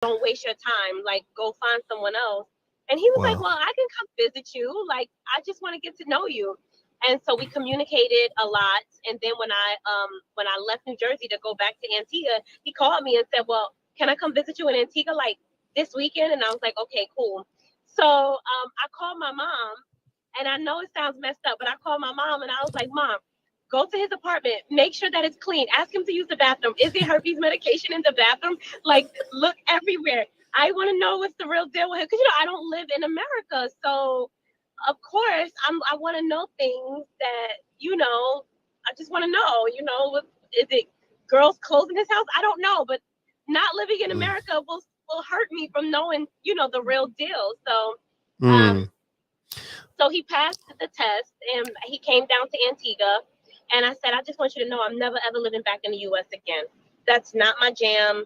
don't waste your time. Like, go find someone else. And he was like, Wow. well, I can come visit you. Like, I just want to get to know you. And so we communicated a lot. And then when I left New Jersey to go back to Antigua, he called me and said, well, can I come visit you in Antigua like this weekend? And I was like, okay, cool. So I called my mom, and I know it sounds messed up, but I called my mom and I was like, Mom, go to his apartment, make sure that it's clean, ask him to use the bathroom. Is there herpes medication in the bathroom? Like, look everywhere. I want to know what's the real deal with him, because I don't live in America, so of course I want to know things that I just want to know. Is it girls clothes in his house? I don't know, but not living in Mm. America will hurt me from knowing the real deal. So um, Mm. so he passed the test and he came down to Antigua. And I said, I just want you to know I'm never ever living back in the U.S. again. That's not my jam.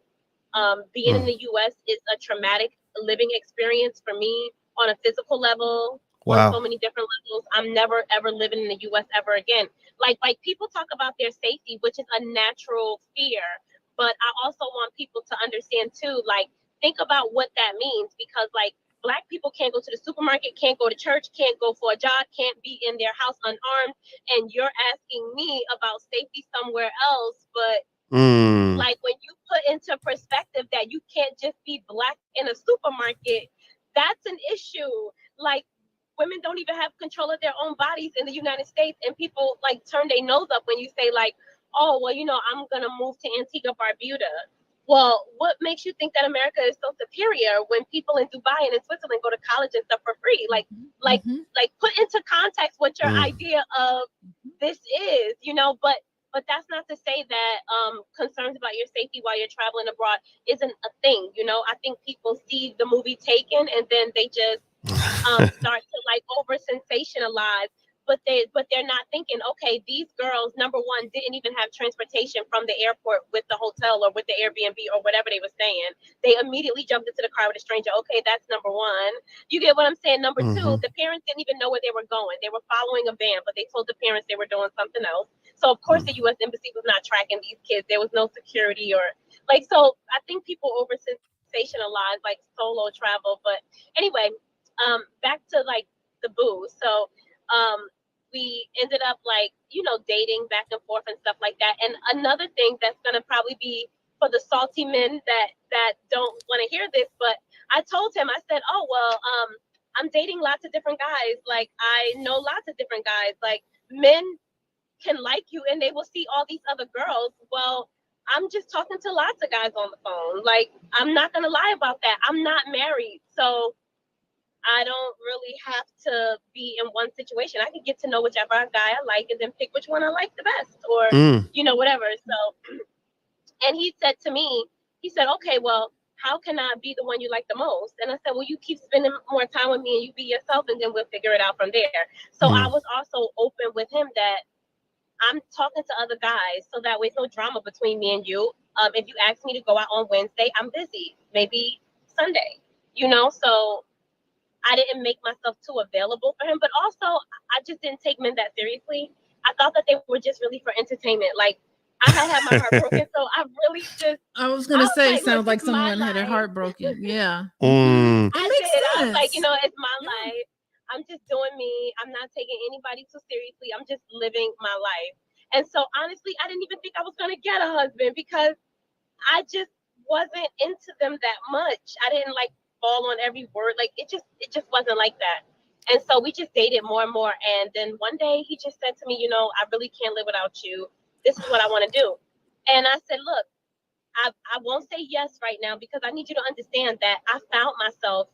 Being in Mm. the U.S. is a traumatic living experience for me on a physical level, on Wow. so many different levels. I'm never ever living in the U.S. ever again. Like people talk about their safety, which is a natural fear, but I also want people to understand too. Like, think about what that means, because like Black people can't go to the supermarket, can't go to church, can't go for a jog, can't be in their house unarmed, and you're asking me about safety somewhere else, but Mm. like when you put into perspective that you can't just be Black in a supermarket, that's an issue. Like, women don't even have control of their own bodies in the United States, and people like turn their nose up when you say like, oh well, I'm gonna move to Antigua Barbuda. Well, what makes you think that America is so superior when people in Dubai and in Switzerland go to college and stuff for free? Like Mm-hmm. like put into context what your Mm. idea of this is, but that's not to say that concerns about your safety while you're traveling abroad isn't a thing. I think people see the movie Taken and then they just start to like over sensationalize, but they're not thinking, okay, these girls, number one, didn't even have transportation from the airport with the hotel or with the Airbnb or whatever they were staying. They immediately jumped into the car with a stranger. Okay, that's number one. You get what I'm saying? Number two, Mm-hmm. the parents didn't even know where they were going. They were following a van, but they told the parents they were doing something else. So of course Mm. the U.S. embassy was not tracking these kids. There was no security or like. So I think people over sensationalize like solo travel. But anyway, back to like the booze. So um, we ended up like dating back and forth and stuff like that. And another thing that's gonna probably be for the salty men that don't want to hear this, but I told him, I said, oh well, I'm dating lots of different guys. Like, I know lots of different guys. Like, men can like you and they will see all these other girls. Well, I'm just talking to lots of guys on the phone. Like, I'm not gonna lie about that. I'm not married, so I don't really have to be in one situation. I can get to know whichever guy I like and then pick which one I like the best, or Mm. whatever. So, and he said to me, he said, okay, well, how can I be the one you like the most? And I said, well, you keep spending more time with me and you be yourself, and then we'll figure it out from there. So I Mm. was also open with him that I'm talking to other guys, so that way there's no drama between me and you. If you ask me to go out on Wednesday, I'm busy. Maybe Sunday, So I didn't make myself too available for him, but also I just didn't take men that seriously. I thought that they were just really for entertainment. Like, I had my heart broken, so I was I gonna was say, like, look, sounds like it's my someone had their life. heart broken. Yeah. Mm-hmm. Mm. It I makes did. I was like, sense. it's my Yeah. life. I'm just doing me. I'm not taking anybody too seriously. I'm just living my life. And so honestly, I didn't even think I was gonna get a husband because I just wasn't into them that much. I didn't like fall on every word. Like, it just wasn't like that. And so we just dated more and more. And then one day he just said to me, I really can't live without you. This is what I want to do. And I said, look, I won't say yes right now because I need you to understand that I found myself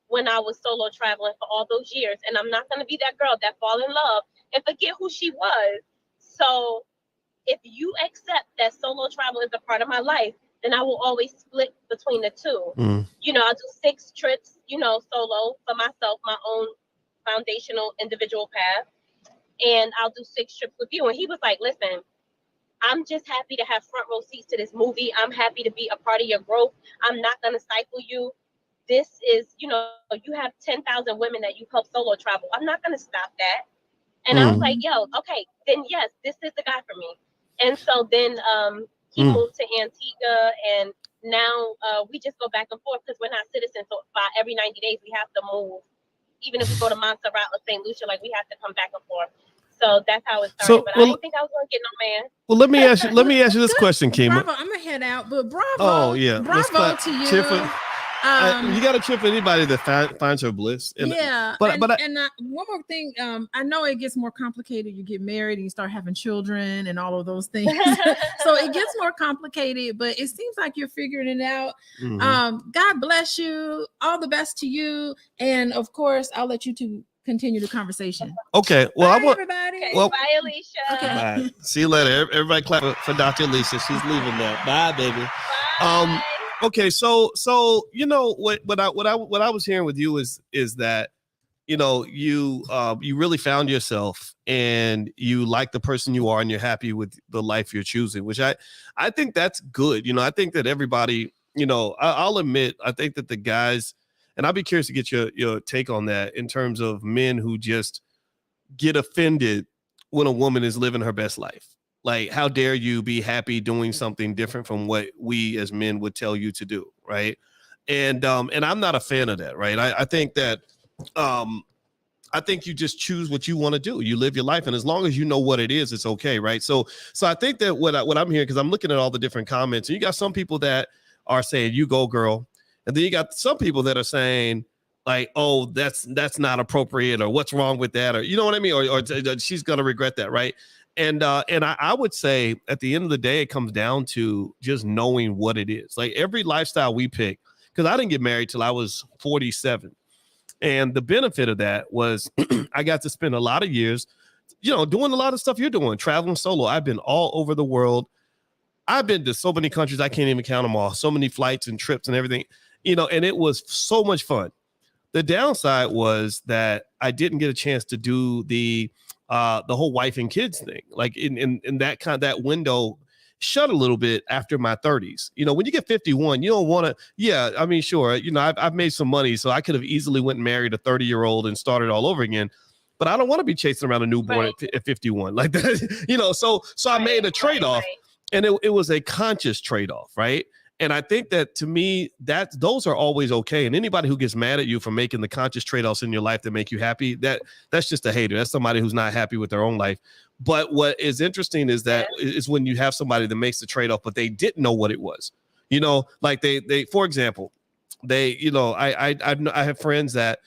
when I was solo traveling for all those years. And I'm not going to be that girl that fall in love and forget who she was. So if you accept that solo travel is a part of my life, then I will always split between the two. Mm. I'll do 6 trips, solo for myself, my own foundational individual path. And I'll do 6 trips with you. And he was like, listen, I'm just happy to have front row seats to this movie. I'm happy to be a part of your growth. I'm not going to stifle you. This is, you have 10,000 women that you help solo travel. I'm not going to stop that. And I was like, Mm. Mm-hmm. yo, okay, then yes, this is the guy for me. And so then he Mm. moved to Antigua, and now we just go back and forth because we're not citizens. So by every 90 days, we have to move. Even if we go to Montserrat or St. Lucia, like we have to come back and forth. So that's how it started. But I didn't think I was going to get no man. Well, let me ask you this question, Kima. Bravo, I'm going to head out, but bravo. Oh, yeah. Bravo to you. You got to cheer for anybody that finds her bliss. And, yeah. But one more thing. I know it gets more complicated. You get married and you start having children and all of those things. So it gets more complicated, but it seems like you're figuring it out. Mm-hmm. God bless you. All the best to you. And of course, I'll let you two continue the conversation. Okay. Well, bye, everybody. Okay, well, bye, Alicia. Okay. Bye. See you later. Everybody clap for Dr. Alicia. She's leaving now. Bye, baby. Bye. Okay, so you know what I was hearing with you is that you know you really found yourself and you like the person you are and you're happy with the life you're choosing, which I think that's good. You know, I think that everybody, you know, I'll admit, I think that the guys, and I'll be curious to get your take on that in terms of men who just get offended when a woman is living her best life. Like, how dare you be happy doing something different from what we as men would tell you to do, right? And I'm not a fan of that, right? I think that I think you just choose what you want to do. You live your life, and as long as you know what it is, it's okay, right? So I think that what I'm hearing, because I'm looking at all the different comments, and you got some people that are saying, "You go, girl," and then you got some people that are saying, like, "Oh, that's not appropriate," or "What's wrong with that?" Or you know what I mean? Or she's gonna regret that, right? And I would say at the end of the day, it comes down to just knowing what it is. Like every lifestyle we pick, because I didn't get married till I was 47. And the benefit of that was I got to spend a lot of years, you know, doing a lot of stuff you're doing, traveling solo. I've been all over the world. I've been to so many countries, I can't even count them all. So many flights and trips and everything, you know, and it was so much fun. The downside was that I didn't get a chance to do the whole wife and kids thing, like in that window shut a little bit after my 30s. You know, when you get 51, you don't want to. Yeah, I mean, sure, you know, I've made some money, so I could have easily went and married a 30-year-old and started all over again. But I don't want to be chasing around a newborn at 51 like that. You know, so I made a trade-off, and it was a conscious trade-off, right? And I think that to me, those are always okay. And anybody who gets mad at you for making the conscious trade-offs in your life that make you happy, that's just a hater. That's somebody who's not happy with their own life. But what is interesting is that is when you have somebody that makes the trade-off, but they didn't know what it was. You know, like they for example, you know, I have friends that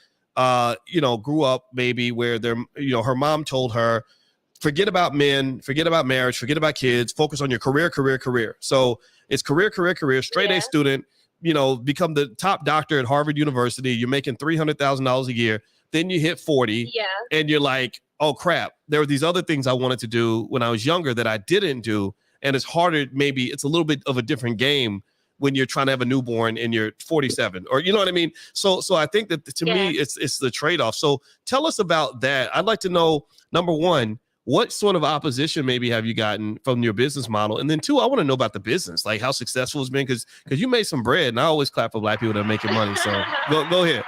you know, grew up maybe where her mom told her, forget about men, forget about marriage, forget about kids, focus on your career. So it's career, straight A student, you know, become the top doctor at Harvard University. You're making $300,000 a year. Then you hit 40 and you're like, oh crap, there were these other things I wanted to do when I was younger that I didn't do. And it's harder. Maybe it's a little bit of a different game when you're trying to have a newborn and you're 47, or, you know what I mean? So I think that to me, it's the trade-off. So tell us about that. I'd like to know, number one, what sort of opposition maybe have you gotten from your business model? And then two, I want to know about the business, like how successful it's been, because you made some bread, and I always clap for Black people that are making money. So go ahead.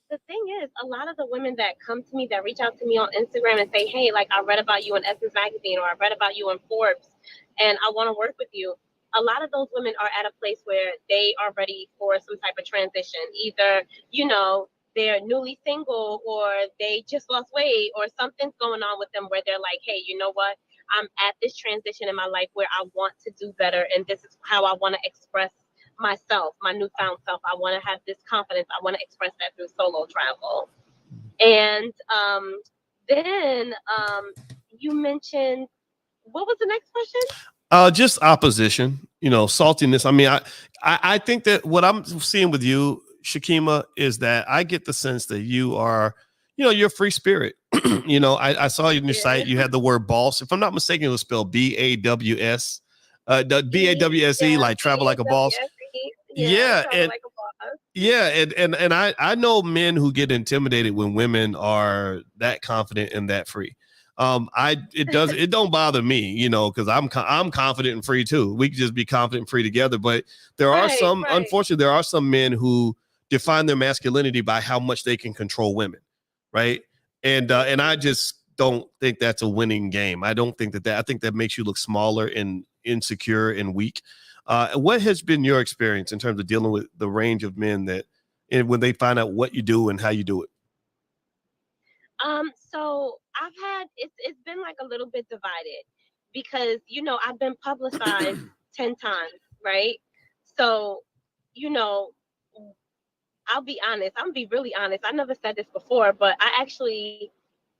The thing is, a lot of the women that come to me, that reach out to me on Instagram and say, hey, like I read about you in Essence Magazine, or I read about you in Forbes, and I want to work with you. A lot of those women are at a place where they are ready for some type of transition. Either, you know, they're newly single, or they just lost weight, or something's going on with them where they're like, hey, you know what? I'm at this transition in my life where I want to do better, and this is how I want to express myself, my newfound self. I want to have this confidence. I want to express that through solo travel. And then you mentioned, what was the next question? Just opposition, you know, saltiness. I mean, I think that what I'm seeing with you, Shakima, is that I get the sense that you are, you know, you're a free spirit. You know, I saw you on your site, you had the word boss. If I'm not mistaken, it was spelled BAWS. BAWSE, like travel like a boss. Yeah, and like a boss. Yeah, and I know men who get intimidated when women are that confident and that free. It don't bother me, you know, because I'm confident and free too. We can just be confident and free together. But there are some, unfortunately, there are some men who define their masculinity by how much they can control women, right? And I just don't think that's a winning game. I don't think I think that makes you look smaller and insecure and weak. What has been your experience in terms of dealing with the range of men and when they find out what you do and how you do it? So it's been like a little bit divided because I've been publicized 10 times, right? So, you know, I'll be honest. I'm gonna be really honest. I never said this before, but I actually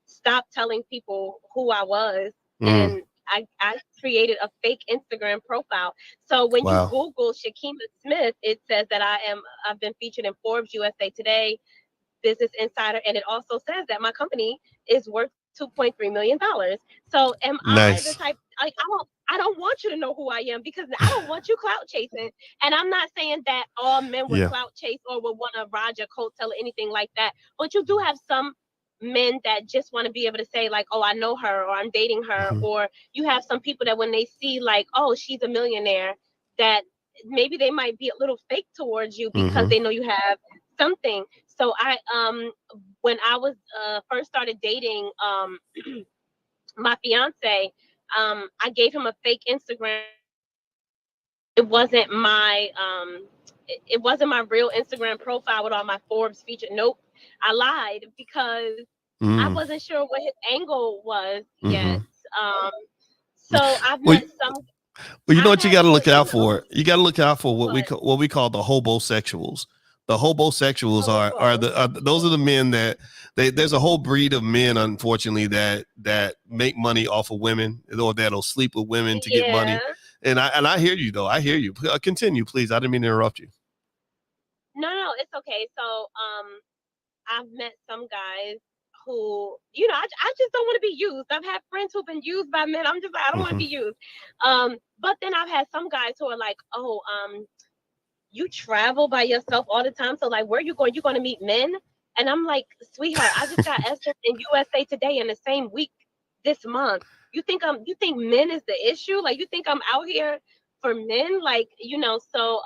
stopped telling people who I was, and I created a fake Instagram profile. So when you Wow. Google Shakima Smith, it says that I've been featured in Forbes, USA Today, Business Insider, and it also says that my company is worth $2.3 million. So am I the Nice. type, like, I don't want you to know who I am because I don't want you clout chasing. And I'm not saying that all men would Yeah. clout chase or would want to ride your coattail or anything like that. But you do have some men that just want to be able to say like, oh, I know her, or I'm dating her. Mhm. Or you have some people that when they see like, oh, she's a millionaire, that maybe they might be a little fake towards you because Mhm. they know you have something. So when I was first started dating my fiance, I gave him a fake Instagram. It wasn't my it wasn't my real Instagram profile with all my Forbes featured. Nope, I lied because I Mm. wasn't sure what his angle was yet. Mhm. Um, so I've Well, met some. well, you know I've what you had got to to, look out for? You got to look out for what what we call the hobosexuals. The hobosexuals those are the men that there's a whole breed of men, unfortunately, that make money off of women, or that'll sleep with women to get Yeah. money. And I hear you though. I hear you. Continue, please. I didn't mean to interrupt you. No, it's okay. So I've met some guys who, I just don't want to be used. I've had friends who've been used by men. I'm just like, I don't want to Mm-hmm. be used. But then I've had some guys who are like, oh, you travel by yourself all the time. So like, where you going? You going to meet men? And I'm like, sweetheart, I just got Esther in USA Today in the same week this month. You think men is the issue? Like, you think I'm out here for men? Like, so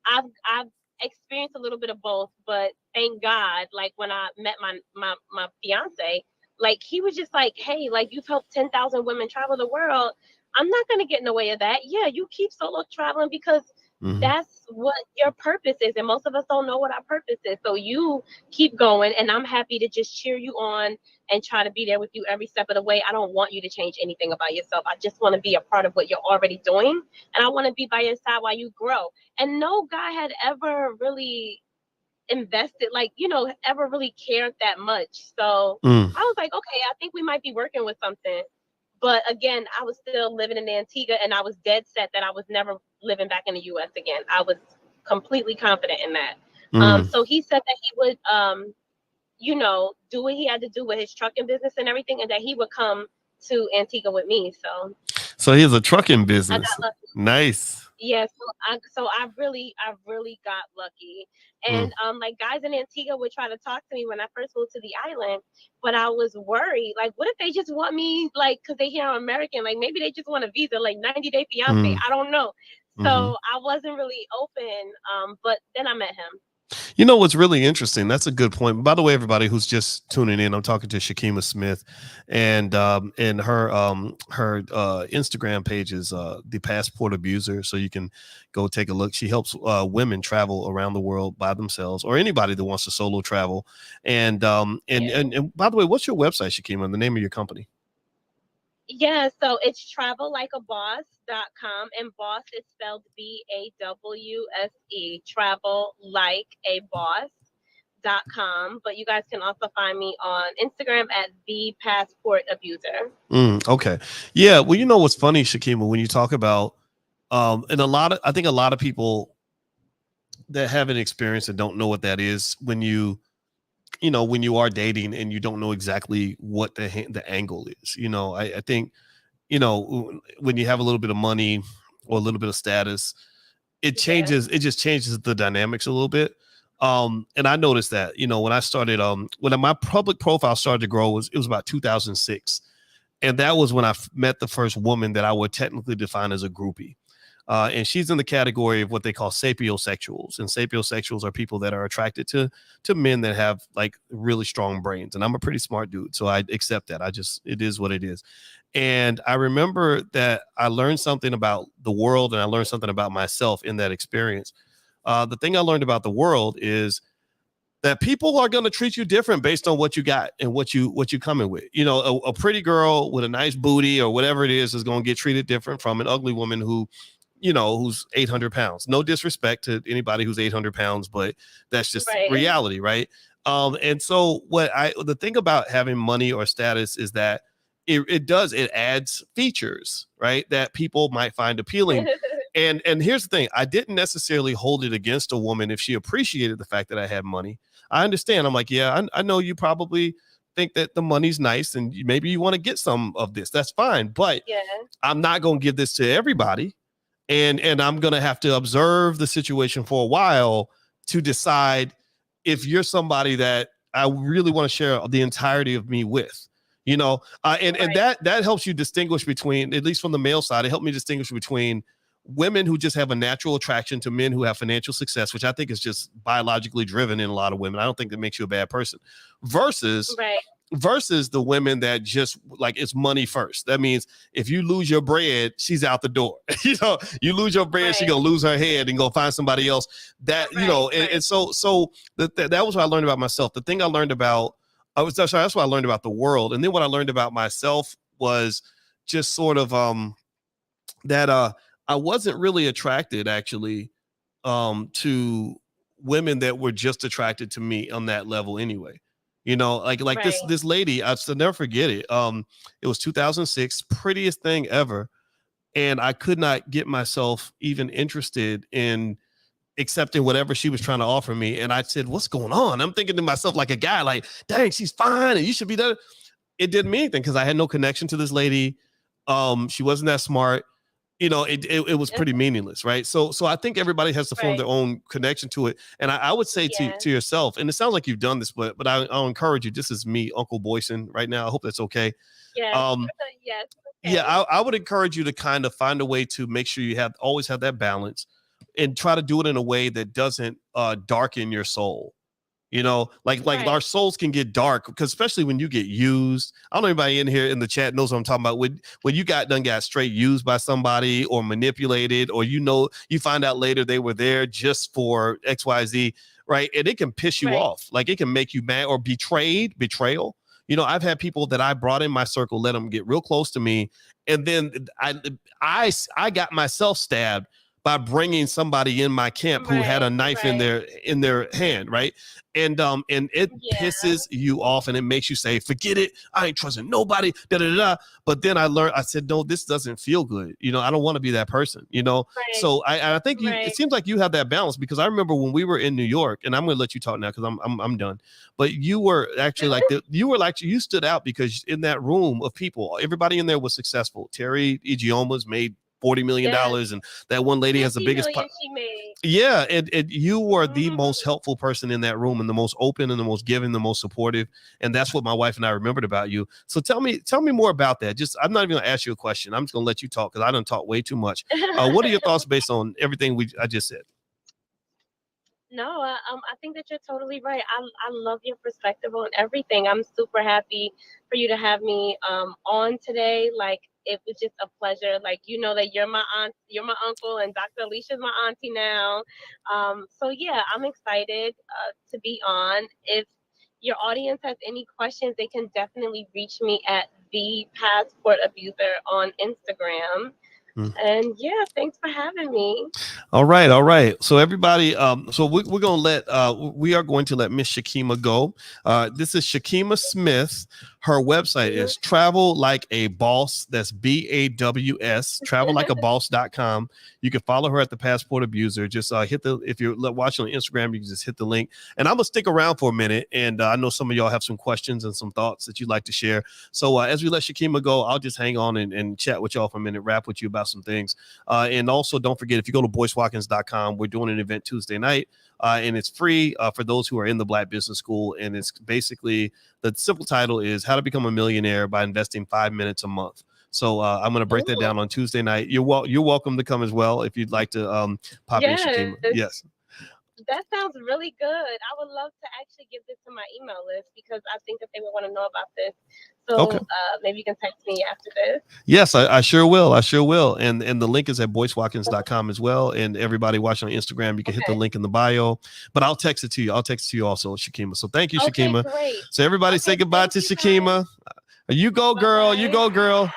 I've experienced a little bit of both, but thank God, like when I met my fiance, like he was just like, hey, like you've helped 10,000 women travel the world. I'm not gonna get in the way of that. Yeah, you keep solo traveling because Mm-hmm. that's what your purpose is, and most of us don't know what our purpose is. So you keep going, and I'm happy to just cheer you on and try to be there with you every step of the way. I don't want you to change anything about yourself. I just want to be a part of what you're already doing, and I want to be by your side while you grow. And no guy had ever really invested, like, ever really cared that much. So Mm. I was like, okay, I think we might be working with something. But again, I was still living in Antigua, and I was dead set that I was never living back in the US again. I was completely confident in that. Mm. So he said that he would, do what he had to do with his trucking business and everything, and that he would come to Antigua with me. So he has a trucking I business. got lucky. Nice. Yeah, I really got lucky. And like guys in Antigua would try to talk to me when I first moved to the island, but I was worried. Like, what if they just want me, like, because they hear I'm American, like maybe they just want a visa, like 90-day fiance. Mm. I don't know. Mm-hmm. So I wasn't really open. But then I met him. You know what's really interesting? That's a good point. By the way, everybody who's just tuning in, I'm talking to Shakima Smith, and her Instagram page is the Passport Abuser, so you can go take a look. She helps women travel around the world by themselves, or anybody that wants to solo travel. And and by the way, what's your website, Shakima? The name of your company? Yeah, so it's travellikeaboss.com, and boss is spelled BAWSE, travel like a boss.com. But you guys can also find me on Instagram at the passport abuser. Okay. Yeah. Well, you know what's funny, Shakima, when you talk about and I think a lot of people that haven't experienced and don't know what that is, when when you are dating and you don't know exactly what the angle is. I think when you have a little bit of money or a little bit of status, it just changes the dynamics a little bit. And I noticed that, when I started, when my public profile started to grow, it was about 2006. And that was when I met the first woman that I would technically define as a groupie. And she's in the category of what they call sapiosexuals. And sapiosexuals are people that are attracted to men that have like really strong brains. And I'm a pretty smart dude, so I accept that. It is what it is. And I remember that I learned something about the world and I learned something about myself in that experience. The thing I learned about the world is that people are going to treat you different based on what you got and what you coming with. You know, a pretty girl with a nice booty or whatever it is going to get treated different from an ugly woman who, you know, who's 800 pounds. No disrespect to anybody who's 800 pounds, but that's just reality, right? And so the thing about having money or status is that it adds features, right, that people might find appealing. And here's the thing. I didn't necessarily hold it against a woman if she appreciated the fact that I had money. I understand. I'm like, yeah, I know you probably think that the money's nice and maybe you want to get some of this. That's fine. But I'm not going to give this to everybody. And I'm going to have to observe the situation for a while to decide if you're somebody that I really want to share the entirety of me with. You know, and that helps you distinguish between, at least from the male side, it helped me distinguish between women who just have a natural attraction to men who have financial success, which I think is just biologically driven in a lot of women. I don't think that makes you a bad person, versus the women that just like it's money first. That means if you lose your bread, she's out the door. You know, you lose your bread, she gonna lose her head and go find somebody else. That you know, and so that was what I learned about myself. The thing I learned about that's what I learned about the world. And then what I learned about myself was just sort of that I wasn't really attracted actually to women that were just attracted to me on that level anyway. You know, like this lady, I'll never forget it. It was 2006, prettiest thing ever. And I could not get myself even interested in accepting whatever she was trying to offer me. And I said, what's going on? I'm thinking to myself like a guy, like, dang, she's fine and you should be there. It didn't mean anything because I had no connection to this lady. She wasn't that smart. You know, it was pretty meaningless, right? So I think everybody has to form their own connection to it. And I would say to yourself, and it sounds like you've done this, but I'll encourage you. This is me, Uncle Boyce, right now. I hope that's okay. Yes. Yes. Okay. Yeah, I would encourage you to kind of find a way to make sure you always have that balance, and try to do it in a way that doesn't darken your soul. You know, like our souls can get dark because especially when you get used. I don't know anybody in here in the chat knows what I'm talking about. When you got straight used by somebody or manipulated, or you find out later they were there just for XYZ, right? And it can piss you off. Like it can make you mad, or betrayal. You know, I've had people that I brought in my circle, let them get real close to me, and then I got myself stabbed by bringing somebody in my camp who had a knife in their hand, right? And it pisses you off, and it makes you say, forget it, I ain't trusting nobody, But then I said, no, this doesn't feel good. You know, I don't want to be that person, you know? So I think it seems like you have that balance, because I remember when we were in New York, and I'm going to let you talk now because I'm done. But you were actually you stood out because in that room of people, everybody in there was successful. Terry Egioma's made $40 million, and that one lady has the biggest and you were the most helpful person in that room, and the most open and the most giving, the most supportive, and that's what my wife and I remembered about you. So tell me more about that. I'm not even gonna ask you a question. I'm just gonna let you talk because I done talk way too much. What are your thoughts based on everything I just said? No, I think that you're totally right. I love your perspective on everything. I'm super happy for you to have me on today. Like, it was just a pleasure. Like, you know that you're my aunt, you're my uncle, and Dr. Alicia's my auntie now. So yeah, I'm excited to be on. If your audience has any questions, they can definitely reach me at the Passport Abuser on Instagram. And yeah, thanks for having me. All right. So everybody, so we are going to let Miss Shakima go. This is Shakima Smith. Her website is Travel Like a Boss. That's BAWS, travellikeaboss.com. You can follow her at the Passport Abuser. Just if you're watching on Instagram, you can just hit the link. And I'm gonna stick around for a minute. And I know some of y'all have some questions and some thoughts that you'd like to share. So as we let Shakima go, I'll just hang on and chat with y'all for a minute, rap with you about some things. And also don't forget, if you go to BoyceWatkins.com, we're doing an event Tuesday night. And it's free for those who are in the Black Business School. And it's basically, the simple title is How to Become a Millionaire by Investing 5 Minutes a Month. So I'm going to break that down on Tuesday night. You're welcome to come as well if you'd like to pop in, Shakima. Yes. That sounds really good. I would love to actually give this to my email list because I think that they would want to know about this. So maybe you can text me after this. Yes, I sure will. I sure will. And the link is at boycewatkins.com as well. And everybody watching on Instagram, you can hit the link in the bio. But I'll text it to you. I'll text it to you also, Shakima. So thank you, Shakima. Great. So everybody say goodbye to Shakima. You go, girl. You go, girl.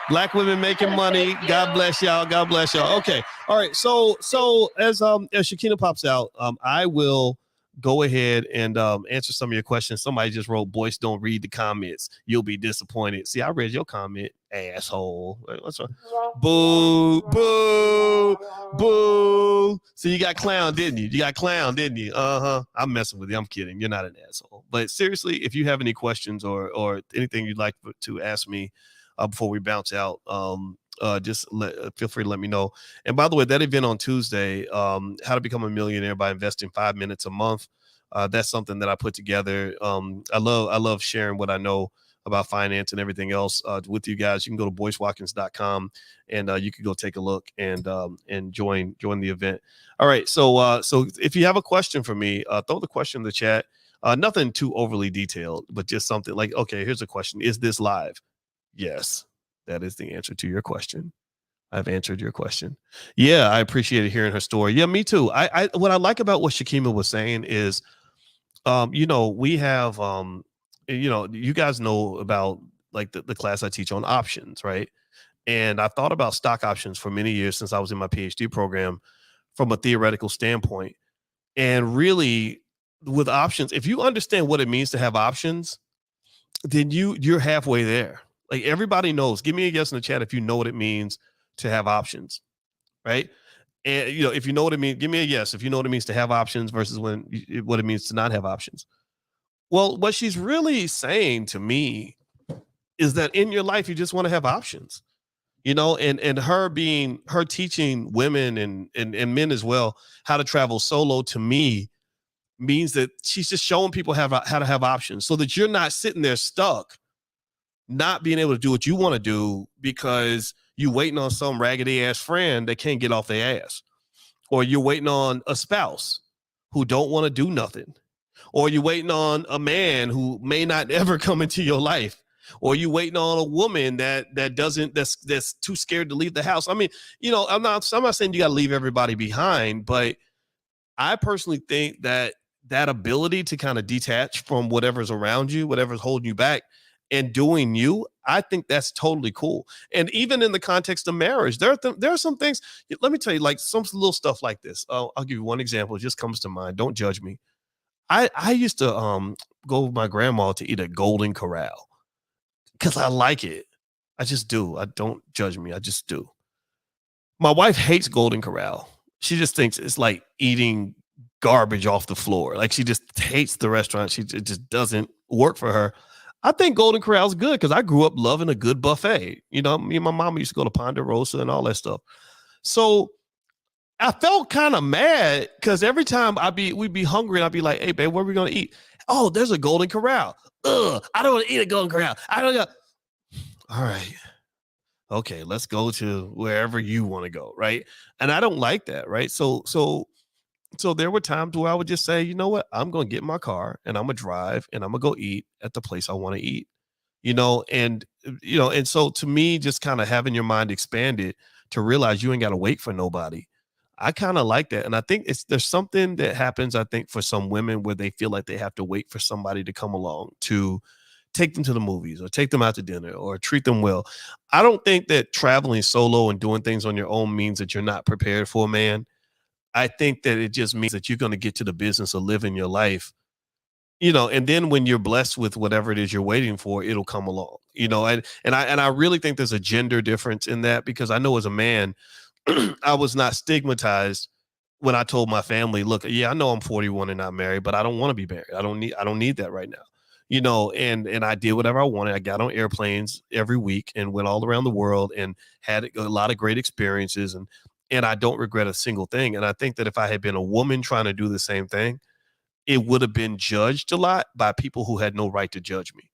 Black women making money. God bless y'all. God bless y'all. Okay. All right. So as Shakina pops out, I will go ahead and answer some of your questions. Somebody just wrote, Boyce, don't read the comments. You'll be disappointed. See, I read your comment, asshole. What's wrong? Boo, boo, boo. So you got clown, didn't you? You got clown, didn't you? Uh-huh. I'm messing with you. I'm kidding. You're not an asshole. But seriously, if you have any questions or anything you'd like to ask me before we bounce out, just feel free to let me know. And by the way, that event on Tuesday, how to become a millionaire by investing 5 minutes a month. That's something that I put together. I love sharing what I know about finance and everything else with you guys. You can go to boycewatkins.com and you can go take a look and join the event. All right. So if you have a question for me, throw the question in the chat. Nothing too overly detailed, but just something like, okay, here's a question. Is this live? Yes, that is the answer to your question. I've answered your question. Yeah, I appreciated hearing her story. Yeah, me too. I what I like about what Shakima was saying is, we have, you guys know about like the class I teach on options, right? And I've thought about stock options for many years since I was in my PhD program from a theoretical standpoint. And really, with options, if you understand what it means to have options, then you're halfway there. Like everybody knows. Give me a yes in the chat if you know what it means to have options, right? And if you know what it means, give me a yes if you know what it means to have options versus what it means to not have options. Well, what she's really saying to me is that in your life you just want to have options, and her teaching women and men as well how to travel solo to me means that she's just showing people how to have options so that you're not sitting there stuck not being able to do what you want to do because you waiting on some raggedy ass friend that can't get off their ass, or you're waiting on a spouse who don't want to do nothing, or you're waiting on a man who may not ever come into your life, or you waiting on a woman that's too scared to leave the house. I mean, I'm not saying you got to leave everybody behind, but I personally think that ability to kind of detach from whatever's around you, whatever's holding you back, and doing you, I think that's totally cool. And even in the context of marriage, there are some things. Let me tell you, like some little stuff like this. I'll give you one example. It just comes to mind. Don't judge me. I used to go with my grandma to eat at Golden Corral because I like it. I just do. I don't judge me. I just do. My wife hates Golden Corral. She just thinks it's like eating garbage off the floor. Like she just hates the restaurant. It just doesn't work for her. I think Golden Corral is good because I grew up loving a good buffet. Me and my mom used to go to Ponderosa and all that stuff. So I felt kind of mad because every time we'd be hungry and I'd be like, hey, babe, what are we going to eat? Oh, there's a Golden Corral. Ugh, I don't want to eat a Golden Corral. I don't know. All right. Okay, let's go to wherever you want to go, right? And I don't like that, right? So there were times where I would just say, you know what? I'm going to get in my car and I'm going to drive and I'm going to go eat at the place I want to eat, and so to me, just kind of having your mind expanded to realize you ain't got to wait for nobody. I kind of like that. And I think there's something that happens, I think, for some women where they feel like they have to wait for somebody to come along to take them to the movies or take them out to dinner or treat them well. I don't think that traveling solo and doing things on your own means that you're not prepared for a man. I think that it just means that you're going to get to the business of living your life, and then when you're blessed with whatever it is you're waiting for, it'll come along, and I really think there's a gender difference in that because I know as a man, I was not stigmatized when I told my family, look, yeah, I know I'm 41 and not married, but I don't want to be married. I don't need that right now. And I did whatever I wanted. I got on airplanes every week and went all around the world and had a lot of great experiences. And I don't regret a single thing. And I think that if I had been a woman trying to do the same thing, it would have been judged a lot by people who had no right to judge me.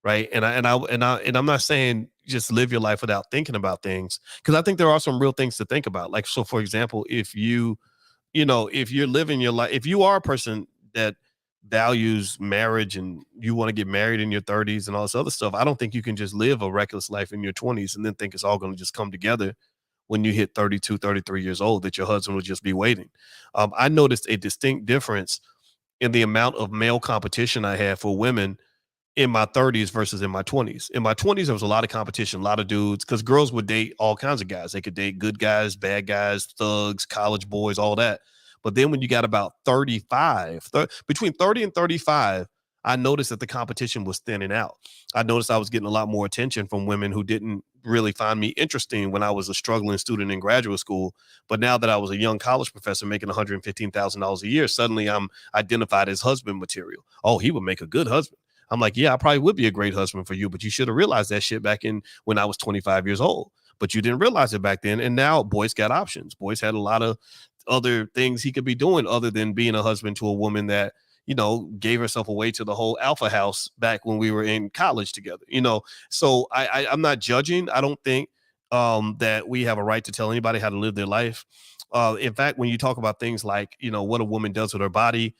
right? And I'm not saying just live your life without thinking about things, because I think there are some real things to think about. Like, so for example, if if you're living your life, if you are a person that values marriage and you want to get married in your 30s and all this other stuff, I don't think you can just live a reckless life in your 20s and then think it's all going to just come together when you hit 32, 33 years old, that your husband will just be waiting. I noticed a distinct difference in the amount of male competition I had for women in my 30s versus in my 20s. In my 20s, there was a lot of competition, a lot of dudes, because girls would date all kinds of guys. They could date good guys, bad guys, thugs, college boys, all that. But then when you got about between 30 and 35, I noticed that the competition was thinning out. I noticed I was getting a lot more attention from women who didn't really find me interesting when I was a struggling student in graduate school. But now that I was a young college professor making $115,000 a year, suddenly I'm identified as husband material. Oh, he would make a good husband. I'm like, yeah, I probably would be a great husband for you, but you should have realized that shit back in when I was 25 years old. But you didn't realize it back then. And now Boyce got options. Boyce had a lot of other things he could be doing other than being a husband to a woman that, gave herself away to the whole alpha house back when we were in college together, So I'm not judging. I don't think that we have a right to tell anybody how to live their life. In fact, when you talk about things like, what a woman does with her body,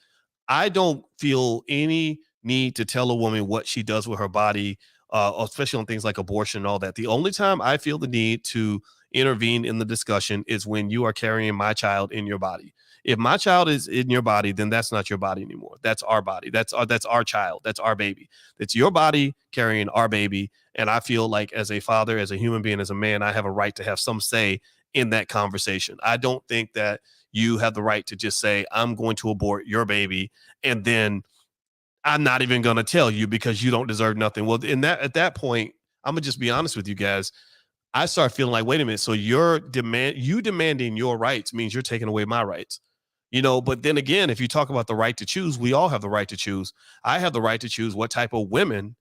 I don't feel any need to tell a woman what she does with her body, especially on things like abortion and all that. The only time I feel the need to intervene in the discussion is when you are carrying my child in your body. If my child is in your body, then that's not your body anymore. That's our body. That's our child. That's our baby. It's your body carrying our baby. And I feel like as a father, as a human being, as a man, I have a right to have some say in that conversation. I don't think that you have the right to just say, I'm going to abort your baby, and then I'm not even going to tell you because you don't deserve nothing. Well, at that point, I'm gonna just be honest with you guys. I start feeling like, wait a minute. So you demanding your rights means you're taking away my rights, but then again, if you talk about the right to choose, we all have the right to choose. I have the right to choose what type of women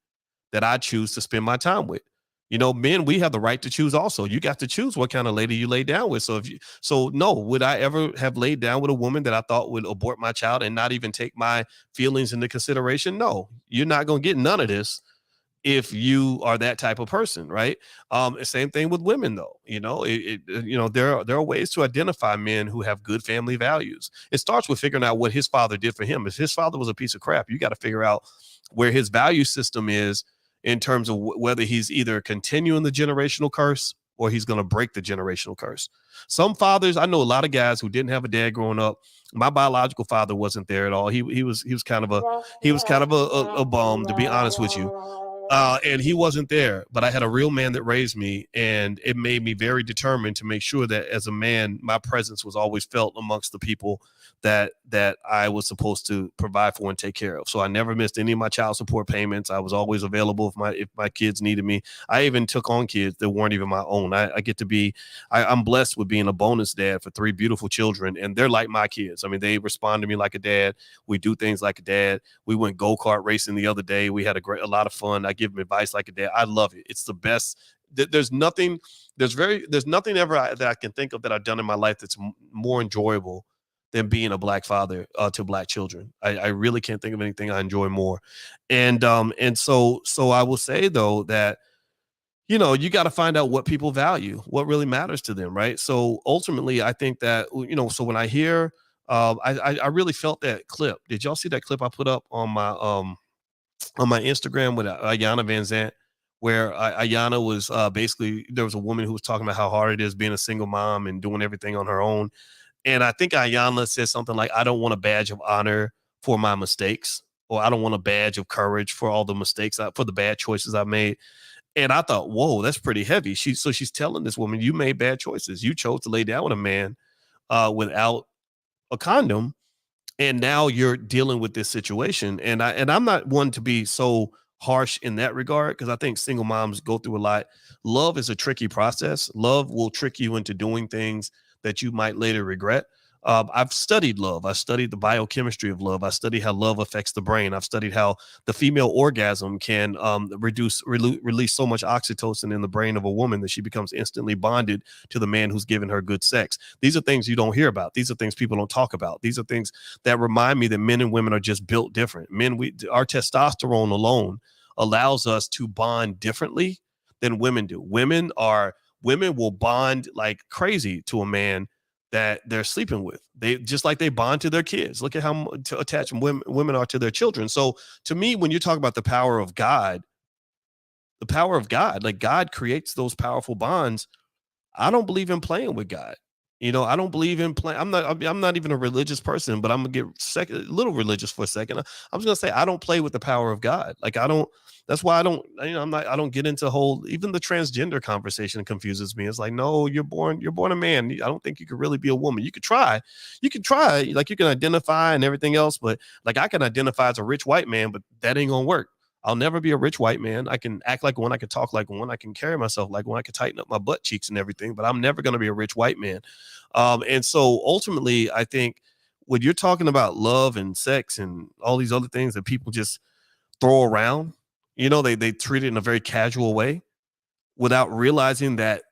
that I choose to spend my time with. Men, we have the right to choose also. You got to choose what kind of lady you lay down with. So no, would I ever have laid down with a woman that I thought would abort my child and not even take my feelings into consideration? No, you're not going to get none of this if you are that type of person, right? Same thing with women, though. There are ways to identify men who have good family values. It starts with figuring out what his father did for him. If his father was a piece of crap, you got to figure out where his value system is in terms of whether he's either continuing the generational curse or he's going to break the generational curse. Some fathers, I know a lot of guys who didn't have a dad growing up. My biological father wasn't there at all. He was kind of a bum, to be honest with you. And he wasn't there, but I had a real man that raised me, and it made me very determined to make sure that as a man, my presence was always felt amongst the people that I was supposed to provide for and take care of. So I never missed any of my child support payments. I was always available if my kids needed me. I even took on kids that weren't even my own. I'm blessed with being a bonus dad for 3 beautiful children, and they're like my kids. I mean, they respond to me like a dad. We do things like a dad. We went go-kart racing the other day. We had a lot of fun. I give them advice like a dad. I love it. It's the best. There's nothing ever that I can think of that I've done in my life that's more enjoyable than being a black father to black children. I really can't think of anything I enjoy more. And so I will say, though, that, you got to find out what people value, what really matters to them. Right. So ultimately, I think that, so when I hear, I really felt that clip. Did y'all see that clip I put up on my Instagram with Ayanna Van Zant, where Ayanna was basically, there was a woman who was talking about how hard it is being a single mom and doing everything on her own. And I think Ayanna said something like, I don't want a badge of honor for my mistakes, or I don't want a badge of courage for all the mistakes, for the bad choices I made. And I thought, whoa, that's pretty heavy. She's telling this woman, you made bad choices. You chose to lay down with a man without a condom, and now you're dealing with this situation. And I'm not one to be so harsh in that regard, because I think single moms go through a lot. Love is a tricky process. Love will trick you into doing things that you might later regret. I've studied love. I studied the biochemistry of love. I studied how love affects the brain. I've studied how the female orgasm can release so much oxytocin in the brain of a woman that she becomes instantly bonded to the man who's giving her good sex. These are things you don't hear about. These are things people don't talk about. These are things that remind me that men and women are just built different. Men, our testosterone alone allows us to bond differently than women do. Women will bond like crazy to a man that they're sleeping with. They just like they bond to their kids. Look at how attached women are to their children. So to me, when you talk about the power of God, like God creates those powerful bonds. I don't believe in playing with God. I don't believe in playing. I'm not even a religious person, but I'm gonna get a little religious for a second. I'm just gonna say I don't play with the power of God. Like I don't. That's why I don't. I don't get into even the transgender conversation confuses me. It's like, no, you're born a man. I don't think you could really be a woman. You could try. Like you can identify and everything else, but like I can identify as a rich white man, but that ain't gonna work. I'll never be a rich white man. I can act like one. I can talk like one. I can carry myself like one. I can tighten up my butt cheeks and everything, but I'm never going to be a rich white man. And so ultimately, I think when you're talking about love and sex and all these other things that people just throw around, they treat it in a very casual way without realizing that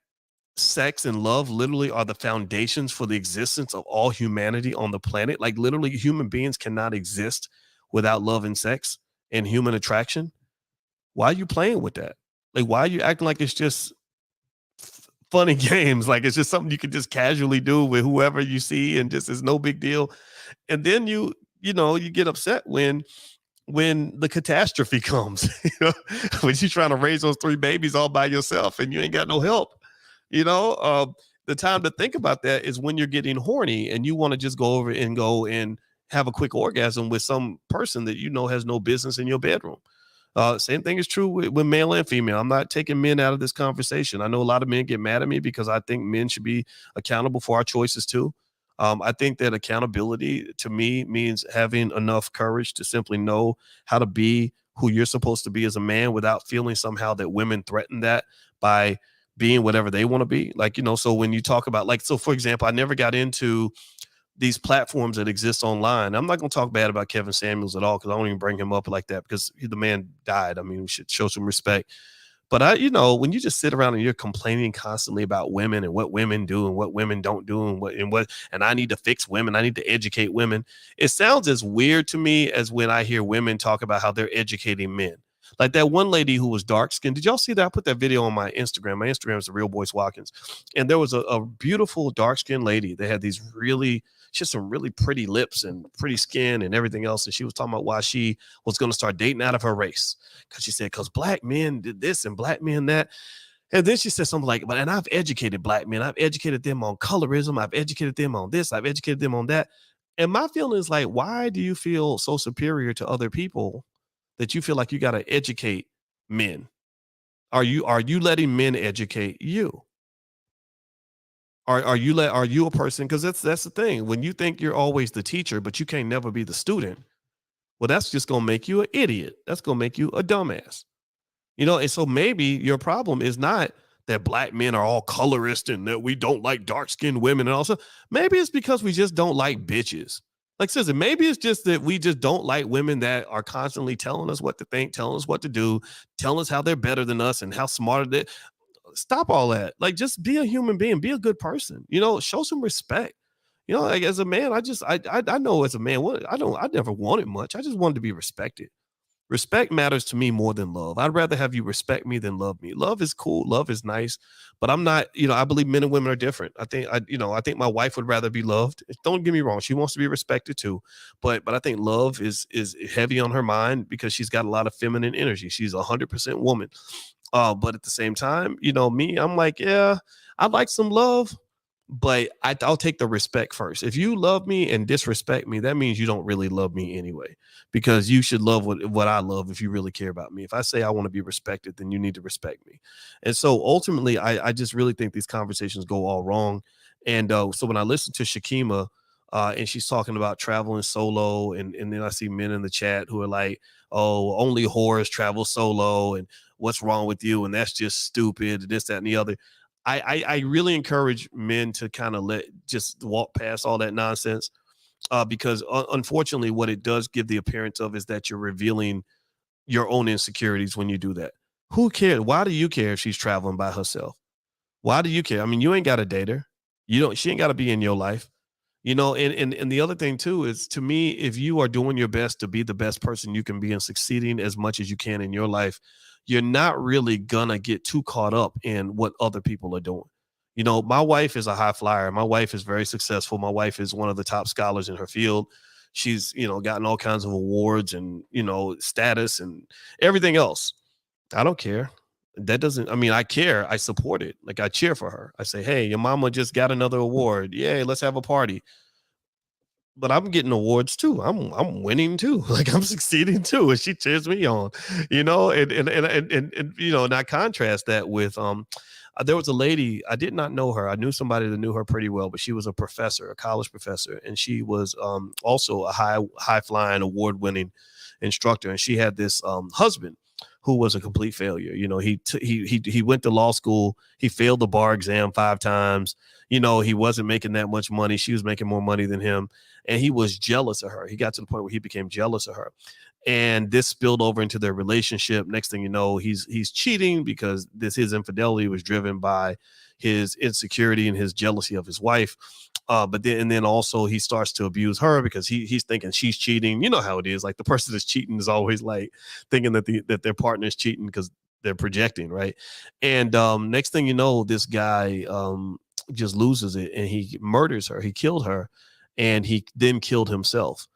sex and love literally are the foundations for the existence of all humanity on the planet. Like literally human beings cannot exist without love and sex and human attraction. Why are you playing with that? Like, why are you acting like it's just funny games? Like it's just something you can just casually do with whoever you see and just is no big deal. And then you get upset when the catastrophe comes, when you're trying to raise those 3 babies all by yourself and you ain't got no help. The time to think about that is when you're getting horny and you want to just go over and go and have a quick orgasm with some person that has no business in your bedroom. Same thing is true with male and female. I'm not taking men out of this conversation. I know a lot of men get mad at me because I think men should be accountable for our choices too. I think that accountability to me means having enough courage to simply know how to be who you're supposed to be as a man without feeling somehow that women threaten that by being whatever they want to be. Like, so when you talk about for example, I never got into these platforms that exist online. I'm not going to talk bad about Kevin Samuels at all because I don't even bring him up like that because the man died. I mean, we should show some respect. But when you just sit around and you're complaining constantly about women and what women do and what women don't do and I need to fix women, I need to educate women. It sounds as weird to me as when I hear women talk about how they're educating men. Like that one lady who was dark skinned. Did y'all see that? I put that video on my Instagram. My Instagram is the real Boyce Watkins. And there was a beautiful dark skinned lady. They had she had some really pretty lips and pretty skin and everything else. And she was talking about why she was going to start dating out of her race. Because she said, because black men did this and black men that. And then she said something like, and I've educated black men. I've educated them on colorism. I've educated them on this. I've educated them on that. And my feeling is like, why do you feel so superior to other people that you feel like you got to educate men? Are you letting men educate you? Are you a person? Because that's the thing. When you think you're always the teacher, but you can't never be the student, well, that's just gonna make you an idiot. That's gonna make you a dumbass. And so maybe your problem is not that black men are all colorist and that we don't like dark-skinned women and also maybe it's because we just don't like bitches. Like seriously, maybe it's just that we just don't like women that are constantly telling us what to think, telling us what to do, telling us how they're better than us and how smarter they. Stop all that. Like, just be a human being, be a good person, show some respect. Like as a man, I know as a man, I never wanted much. I just wanted to be respected. Respect matters to me more than love. I'd rather have you respect me than love me. Love is cool. Love is nice, but I'm not, I believe men and women are different. I think my wife would rather be loved. Don't get me wrong. She wants to be respected too, but I think love is heavy on her mind because she's got a lot of feminine energy. She's 100% woman. But at the same time, me, I'm like, yeah, I'd like some love, but I'll take the respect first. If you love me and disrespect me, that means you don't really love me anyway, because you should love what I love if you really care about me. If I say I want to be respected, then you need to respect me. And so ultimately, I just really think these conversations go all wrong. And so when I listen to Shakima and she's talking about traveling solo, and then I see men in the chat who are like, oh, only whores travel solo, and what's wrong with you? And that's just stupid, this, that, and the other. I really encourage men to kind of just walk past all that nonsense because unfortunately what it does give the appearance of is that you're revealing your own insecurities when you do that. Who cares? Why do you care if she's traveling by herself? Why do you care? I mean, you ain't got to date her. She ain't got to be in your life. And the other thing too is, to me, if you are doing your best to be the best person you can be and succeeding as much as you can in your life, you're not really gonna get too caught up in what other people are doing. My wife is a high flyer. My wife is very successful. My wife is one of the top scholars in her field. She's, gotten all kinds of awards and, status and everything else. I don't care. That doesn't, I mean, I care. I support it. Like, I cheer for her. I say, hey, your mama just got another award. Yay, let's have a party. But I'm getting awards too. I'm winning too. Like, I'm succeeding too, and she cheers me on. And I contrast that with there was a lady, I did not know her. I knew somebody that knew her pretty well, but she was a professor, a college professor, and she was also a high flying, award winning instructor. And she had this husband who was a complete failure. He went to law school. He failed the bar exam 5 times. He wasn't making that much money. She was making more money than him. And he was jealous of her. He got to the point where he became jealous of her. And this spilled over into their relationship. Next thing you know, he's cheating because his infidelity was driven by his insecurity and his jealousy of his wife. But then also he starts to abuse her because he's thinking she's cheating. You know how it is. Like, the person that's cheating is always like thinking that their partner is cheating because they're projecting, right? And next thing you know, this guy just loses it and he murders her. He killed her, and he then killed himself.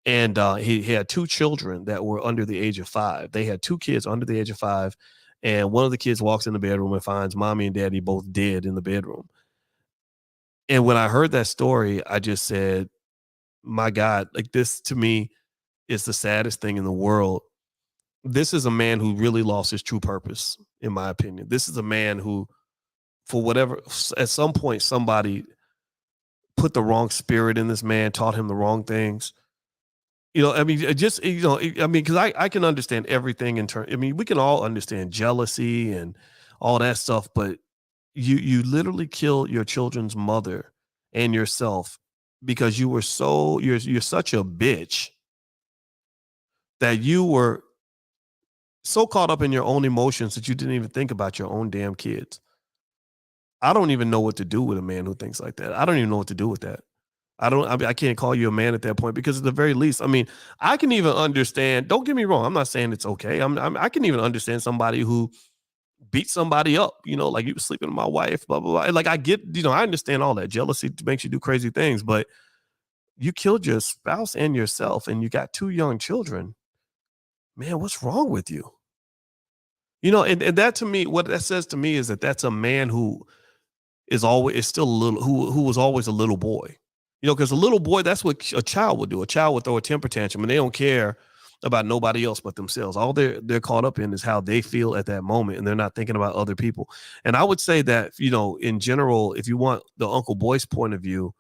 And he had 2 children that were under the age of 5. They had 2 kids under the age of 5. And one of the kids walks in the bedroom and finds mommy and daddy both dead in the bedroom. And when I heard that story, I just said, my God, like, this to me is the saddest thing in the world. This is a man who really lost his true purpose, in my opinion. This is a man who, for whatever, at some point, somebody put the wrong spirit in this man, taught him the wrong things. Because I can understand everything in turn. I mean, we can all understand jealousy and all that stuff, but you literally kill your children's mother and yourself because you're such a bitch that you were so caught up in your own emotions that you didn't even think about your own damn kids. I don't even know what to do with a man who thinks like that. I don't even know what to do with that. I can't call you a man at that point, because at the very least, I mean, I can even understand, don't get me wrong, I'm not saying it's okay. I can even understand somebody who beat somebody up, like, you were sleeping with my wife, blah, blah, blah. Like, I get, I understand all that. Jealousy makes you do crazy things, but you killed your spouse and yourself, and you got 2 young children. Man, what's wrong with you? And that, to me, what that says to me is that that's a man who is still a little, who was always a little boy. Because a little boy, that's what a child would do. A child would throw a temper tantrum, and they don't care about nobody else but themselves. All they're caught up in is how they feel at that moment, and they're not thinking about other people. And I would say that, in general, if you want the Uncle Boyce point of view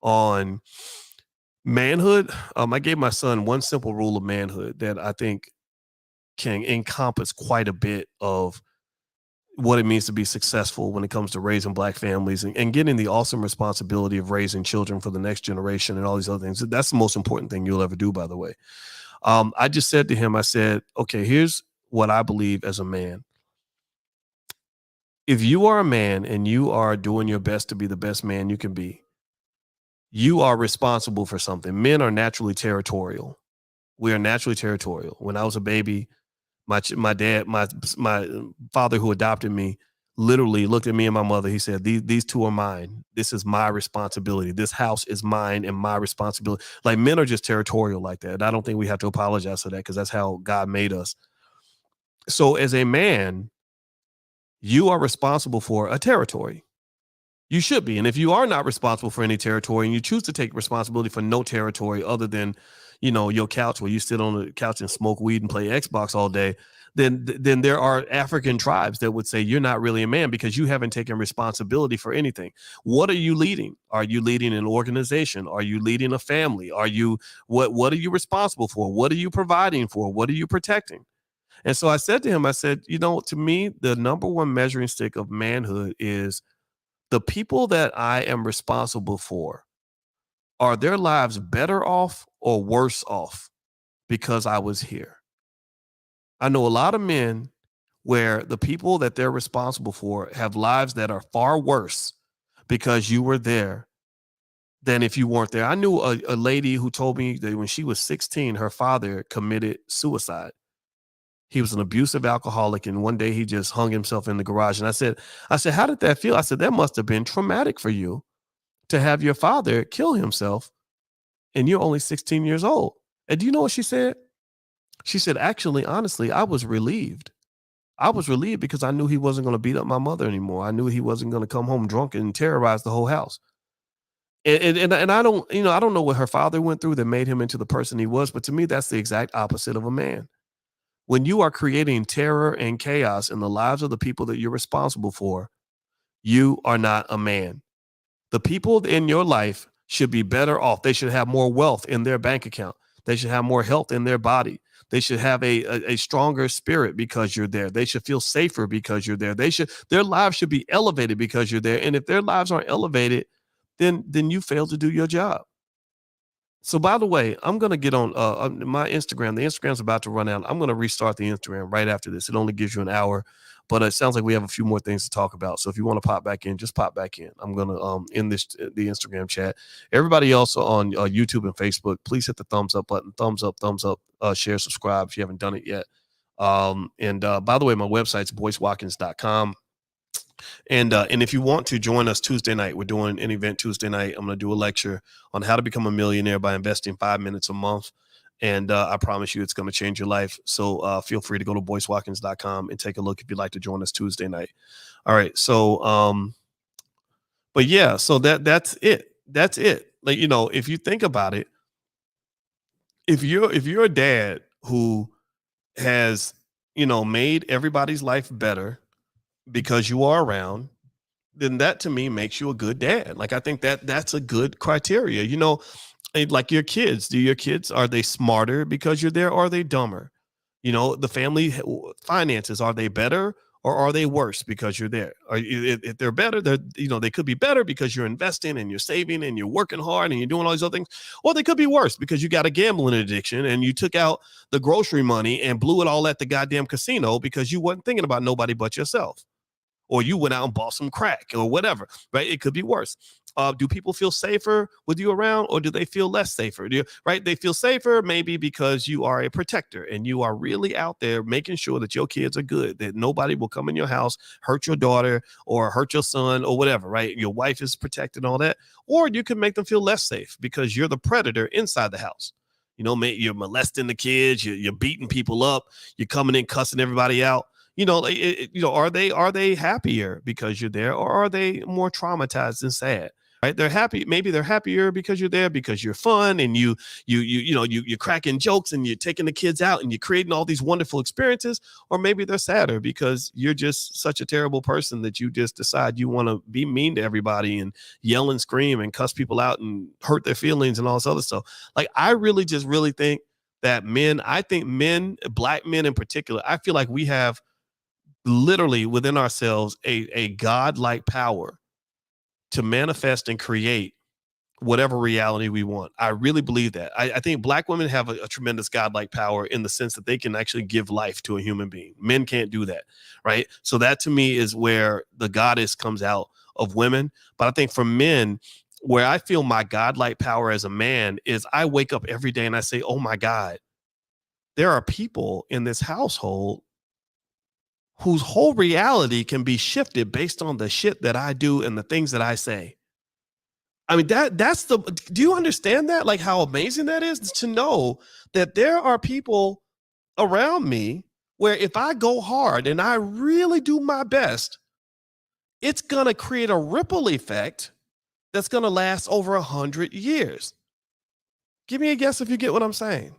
on manhood, I gave my son one simple rule of manhood that I think can encompass quite a bit of what it means to be successful when it comes to raising Black families and getting the awesome responsibility of raising children for the next generation and all these other things. That's the most important thing you'll ever do, by the way. I just said to him, I said, okay, here's what I believe as a man. If you are a man and you are doing your best to be the best man you can be, you are responsible for something. Men are naturally territorial. We are naturally territorial. When I was a baby, my dad, my father who adopted me, literally looked at me and my mother. He said, these 2 are mine. This is my responsibility. This house is mine and my responsibility. Like, men are just territorial like that. I don't think we have to apologize for that, because that's how God made us. So as a man, you are responsible for a territory. You should be. And if you are not responsible for any territory and you choose to take responsibility for no territory other than, your couch where you sit on the couch and smoke weed and play Xbox all day, then there are African tribes that would say you're not really a man because you haven't taken responsibility for anything. What are you leading? Are you leading an organization? Are you leading a family? What are you responsible for? What are you providing for? What are you protecting? And so I said to him, I said, to me, the number one measuring stick of manhood is the people that I am responsible for. Are their lives better off or worse off because I was here? I know a lot of men where the people that they're responsible for have lives that are far worse because you were there than if you weren't there. I knew a lady who told me that when she was 16, her father committed suicide. He was an abusive alcoholic, and one day he just hung himself in the garage. And I said, how did that feel? I said, that must have been traumatic for you to have your father kill himself, and you're only 16 years old. And do you know what she said? She said, actually, honestly, I was relieved. I was relieved because I knew he wasn't going to beat up my mother anymore. I knew he wasn't going to come home drunk and terrorize the whole house. And I don't, I don't know what her father went through that made him into the person he was, but to me, that's the exact opposite of a man. When you are creating terror and chaos in the lives of the people that you're responsible for, you are not a man. The people in your life should be better off. They should have more wealth in their bank account. They should have more health in their body. They should have a stronger spirit because you're there. They should feel safer because you're there. Their lives should be elevated because you're there. And if their lives aren't elevated, then you fail to do your job. So by the way, I'm going to get on my Instagram. The Instagram's about to run out. I'm going to restart the Instagram right after this. It only gives you an hour, but it sounds like we have a few more things to talk about. So if you want to pop back in, just pop back in. I'm going to end the Instagram chat. Everybody else on YouTube and Facebook, please hit the thumbs up button. Thumbs up, share, subscribe if you haven't done it yet. And by the way, my website's boycewatkins.com. And if you want to join us Tuesday night, we're doing an event Tuesday night. I'm going to do a lecture on how to become a millionaire by investing 5 minutes a month. And I promise you it's going to change your life. So feel free to go to boycewatkins.com and take a look if you'd like to join us Tuesday night. All right. So, but yeah, so that's it. That's it. Like, if you think about it, if you're a dad who has, made everybody's life better because you are around, then that to me makes you a good dad. Like, I think that's a good criteria. Like your kids, are they smarter because you're there, or are they dumber? The family finances, are they better or are they worse because you're there? If they're better, they could be better because you're investing and you're saving and you're working hard and you're doing all these other things. Or they could be worse because you got a gambling addiction and you took out the grocery money and blew it all at the goddamn casino because you wasn't thinking about nobody but yourself. Or you went out and bought some crack or whatever, right? It could be worse. Do people feel safer with you around, or do they feel less safer? Right? They feel safer maybe because you are a protector and you are really out there making sure that your kids are good, that nobody will come in your house, hurt your daughter or hurt your son or whatever, right? Your wife is protected and all that. Or you can make them feel less safe because you're the predator inside the house. You're molesting the kids, you're beating people up, you're coming in cussing everybody out. Are they happier because you're there, or are they more traumatized and sad? Right? They're happy. Maybe they're happier because you're there, because you're fun and you're cracking jokes and you're taking the kids out and you're creating all these wonderful experiences. Or maybe they're sadder because you're just such a terrible person that you just decide you want to be mean to everybody and yell and scream and cuss people out and hurt their feelings and all this other stuff. Like, I really think that men, Black men in particular, I feel like we have literally within ourselves a godlike power to manifest and create whatever reality we want. I really believe that. I think Black women have a tremendous godlike power in the sense that they can actually give life to a human being. Men can't do that, right? So that to me is where the goddess comes out of women. But I think for men, where I feel my godlike power as a man is I wake up every day and I say, oh my God, there are people in this household whose whole reality can be shifted based on the shit that I do and the things that I say. I mean, do you understand that? Like, how amazing that is to know that there are people around me where if I go hard and I really do my best, it's going to create a ripple effect that's going to last over 100 years. Give me a guess if you get what I'm saying.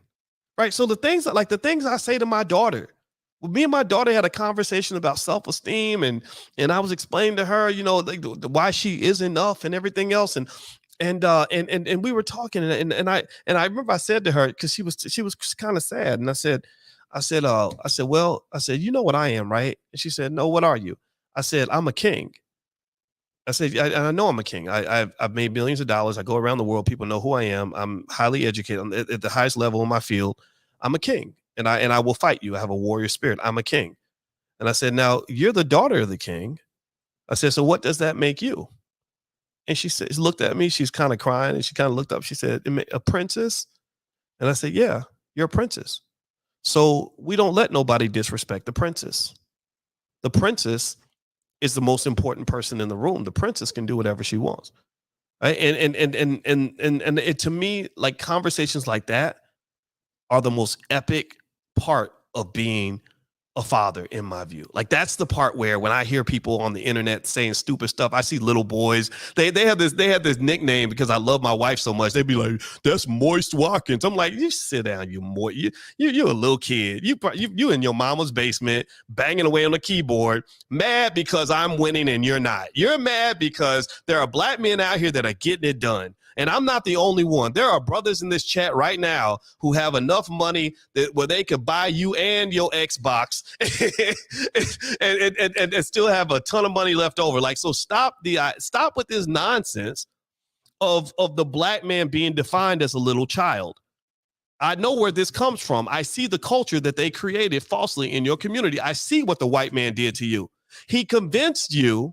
Right? So the things I say to my daughter, me and my daughter had a conversation about self-esteem and I was explaining to her, why she is enough and everything else. And we were talking and I remember I said to her, cause she was kind of sad. And I said, you know what I am, right? And she said, no, what are you? I said, I'm a king. I said, I know I'm a king. I've made millions of dollars. I go around the world. People know who I am. I'm highly educated. I'm at the highest level in my field. I'm a king. And I will fight you. I have a warrior spirit. I'm a king. And I said, now you're the daughter of the king. I said, so what does that make you? And she looked at me. She's kind of crying, and she kind of looked up. She said, "A princess?" And I said, "Yeah, you're a princess. So we don't let nobody disrespect the princess. The princess is the most important person in the room. The princess can do whatever she wants." Right? And it, to me, like, conversations like that are the most epic part of being a father, in my view. Like, that's the part where when I hear people on the internet saying stupid stuff, I see little boys. They had this nickname because I love my wife so much. They'd be like, "That's Moist Watkins." I'm like, "You sit down, you Moist. You're a little kid. You in your mama's basement banging away on the keyboard, mad because I'm winning and you're not. You're mad because there are black men out here that are getting it done. And I'm not the only one. There are brothers in this chat right now who have enough money where they could buy you and your Xbox and still have a ton of money left over." Like, so stop with this nonsense of the black man being defined as a little child. I know where this comes from. I see the culture that they created falsely in your community. I see what the white man did to you. He convinced you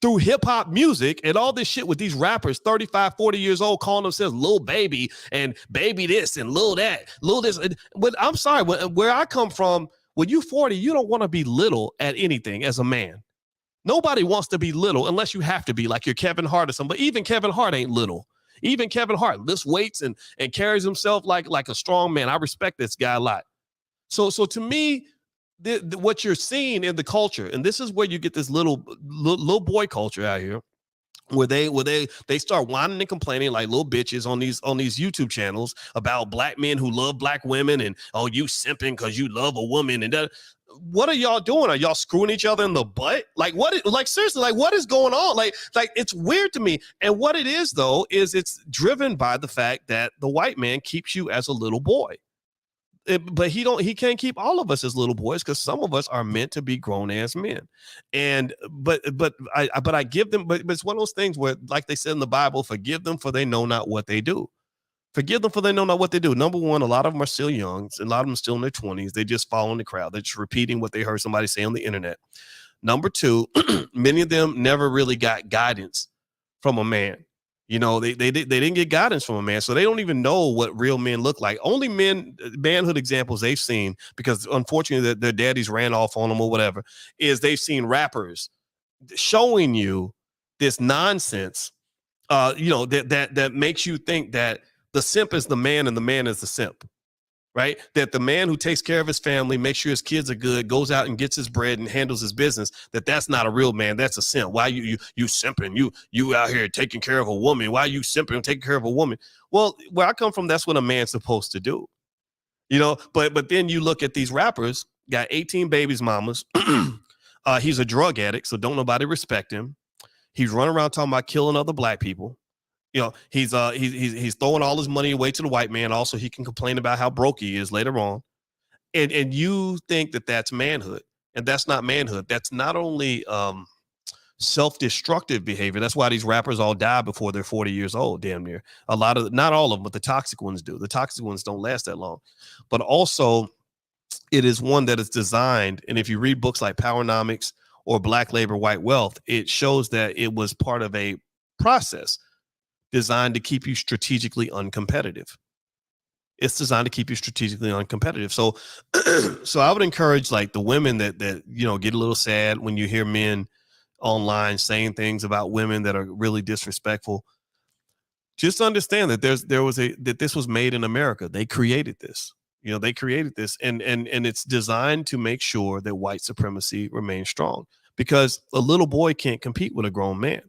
through hip hop music and all this shit with these rappers, 35, 40 years old, calling themselves Lil Baby and Baby this and Lil that, Lil this. But I'm sorry, where I come from, when you're 40, you don't want to be little at anything as a man. Nobody wants to be little unless you have to be, like you're Kevin Hart or something. But even Kevin Hart ain't little. Even Kevin Hart lifts weights and carries himself like a strong man. I respect this guy a lot. So to me, what you're seeing in the culture, and this is where you get this little boy culture out here, where they start whining and complaining like little bitches on these YouTube channels about black men who love black women, and, "Oh, you simping because you love a woman." And what are y'all doing? Are y'all screwing each other in the butt? Like, what? Like, seriously, like, what is going on? Like it's weird to me. And what it is, though, is it's driven by the fact that the white man keeps you as a little boy. But he can't keep all of us as little boys, because some of us are meant to be grown ass men. And but I give them, but it's one of those things where, like they said in the Bible, forgive them for they know not what they do. Forgive them for they know not what they do. Number one, a lot of them are still young. A lot of them are still in their 20s. They just following the crowd. They're just repeating what they heard somebody say on the internet. Number two, many of them never really got guidance from a man. You know, they didn't get guidance from a man, so they don't even know what real men look like. Only manhood examples they've seen, because unfortunately their daddies ran off on them or whatever, is they've seen rappers showing you this nonsense, that makes you think that the simp is the man and the man is the simp. Right? That the man who takes care of his family, makes sure his kids are good, goes out and gets his bread and handles his business, that's not a real man. That's a simp. Why you simping? You out here taking care of a woman. Why you simping and taking care of a woman? Well, where I come from, that's what a man's supposed to do. You know, but then you look at these rappers, got 18 babies mamas. He's a drug addict, so don't nobody respect him. He's running around talking about killing other black people. You know, he's throwing all his money away to the white man. Also, he can complain about how broke he is later on. And you think that that's manhood, and that's not manhood. That's not only self-destructive behavior. That's why these rappers all die before they're 40 years old, damn near. Not all of them, but the toxic ones do. The toxic ones don't last that long. But also, it is one that is designed, and if you read books like Powernomics or Black Labor, White Wealth, it shows that it was part of a process designed to keep you strategically uncompetitive. It's designed to keep you strategically uncompetitive. So, so I would encourage, like, the women that get a little sad when you hear men online saying things about women that are really disrespectful. Just understand that this was made in America. They created this. They created this, and it's designed to make sure that white supremacy remains strong, because a little boy can't compete with a grown man.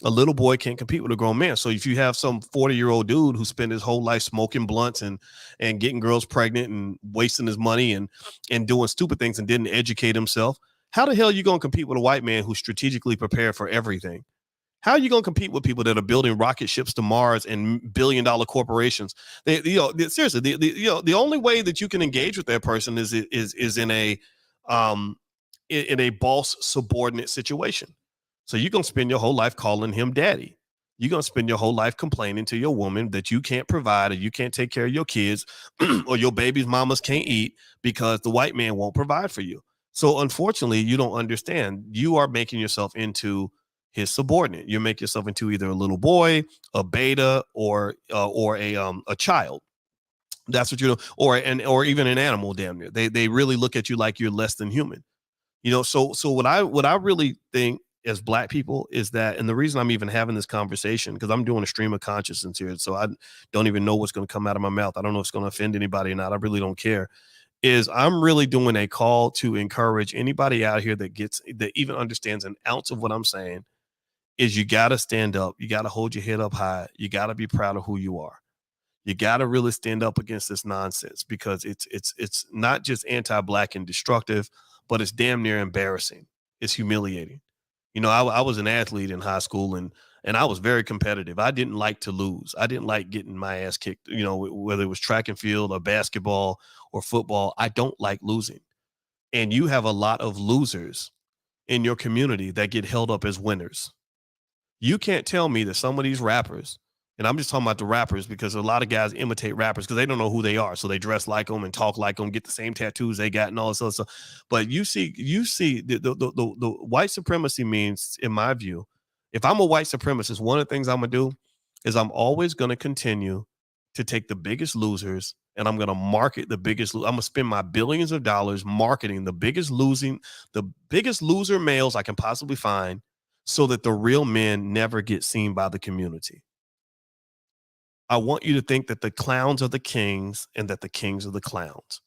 A little boy can't compete with a grown man. So if you have some 40-year-old dude who spent his whole life smoking blunts and getting girls pregnant and wasting his money and doing stupid things and didn't educate himself, how the hell are you going to compete with a white man who's strategically prepared for everything? How are you going to compete with people that are building rocket ships to Mars and billion-dollar corporations? Seriously, the only way that you can engage with that person is in a boss subordinate situation. So you're going to spend your whole life calling him daddy. You're going to spend your whole life complaining to your woman that you can't provide, or you can't take care of your kids, or your baby's mamas can't eat because the white man won't provide for you. So unfortunately, you don't understand. You are making yourself into his subordinate. You make yourself into either a little boy, a beta, or a child. That's what you know, or even an animal. Damn near. They really look at you like you're less than human. So what I really think as Black people is that, and the reason I'm even having this conversation, because I'm doing a stream of consciousness here, so I don't even know what's going to come out of my mouth. I don't know if it's going to offend anybody or not. I really don't care. Is I'm really doing a call to encourage anybody out here that even understands an ounce of what I'm saying. Is you got to stand up. You got to hold your head up high. You got to be proud of who you are. You got to really stand up against this nonsense, because it's not just anti-Black and destructive, but it's damn near embarrassing. It's humiliating. I was an athlete in high school, and I was very competitive. I didn't like to lose. I didn't like getting my ass kicked, whether it was track and field or basketball or football. I don't like losing. And you have a lot of losers in your community that get held up as winners. You can't tell me that some of these rappers, and I'm just talking about the rappers, because a lot of guys imitate rappers because they don't know who they are. So they dress like them and talk like them, get the same tattoos they got and all this other stuff. But you see the white supremacy means, in my view, if I'm a white supremacist, one of the things I'm going to do is I'm always going to continue to take the biggest losers, and I'm going to market the biggest. I'm going to spend my billions of dollars marketing the biggest loser males I can possibly find, so that the real men never get seen by the community. I want you to think that the clowns are the kings and that the kings are the clowns.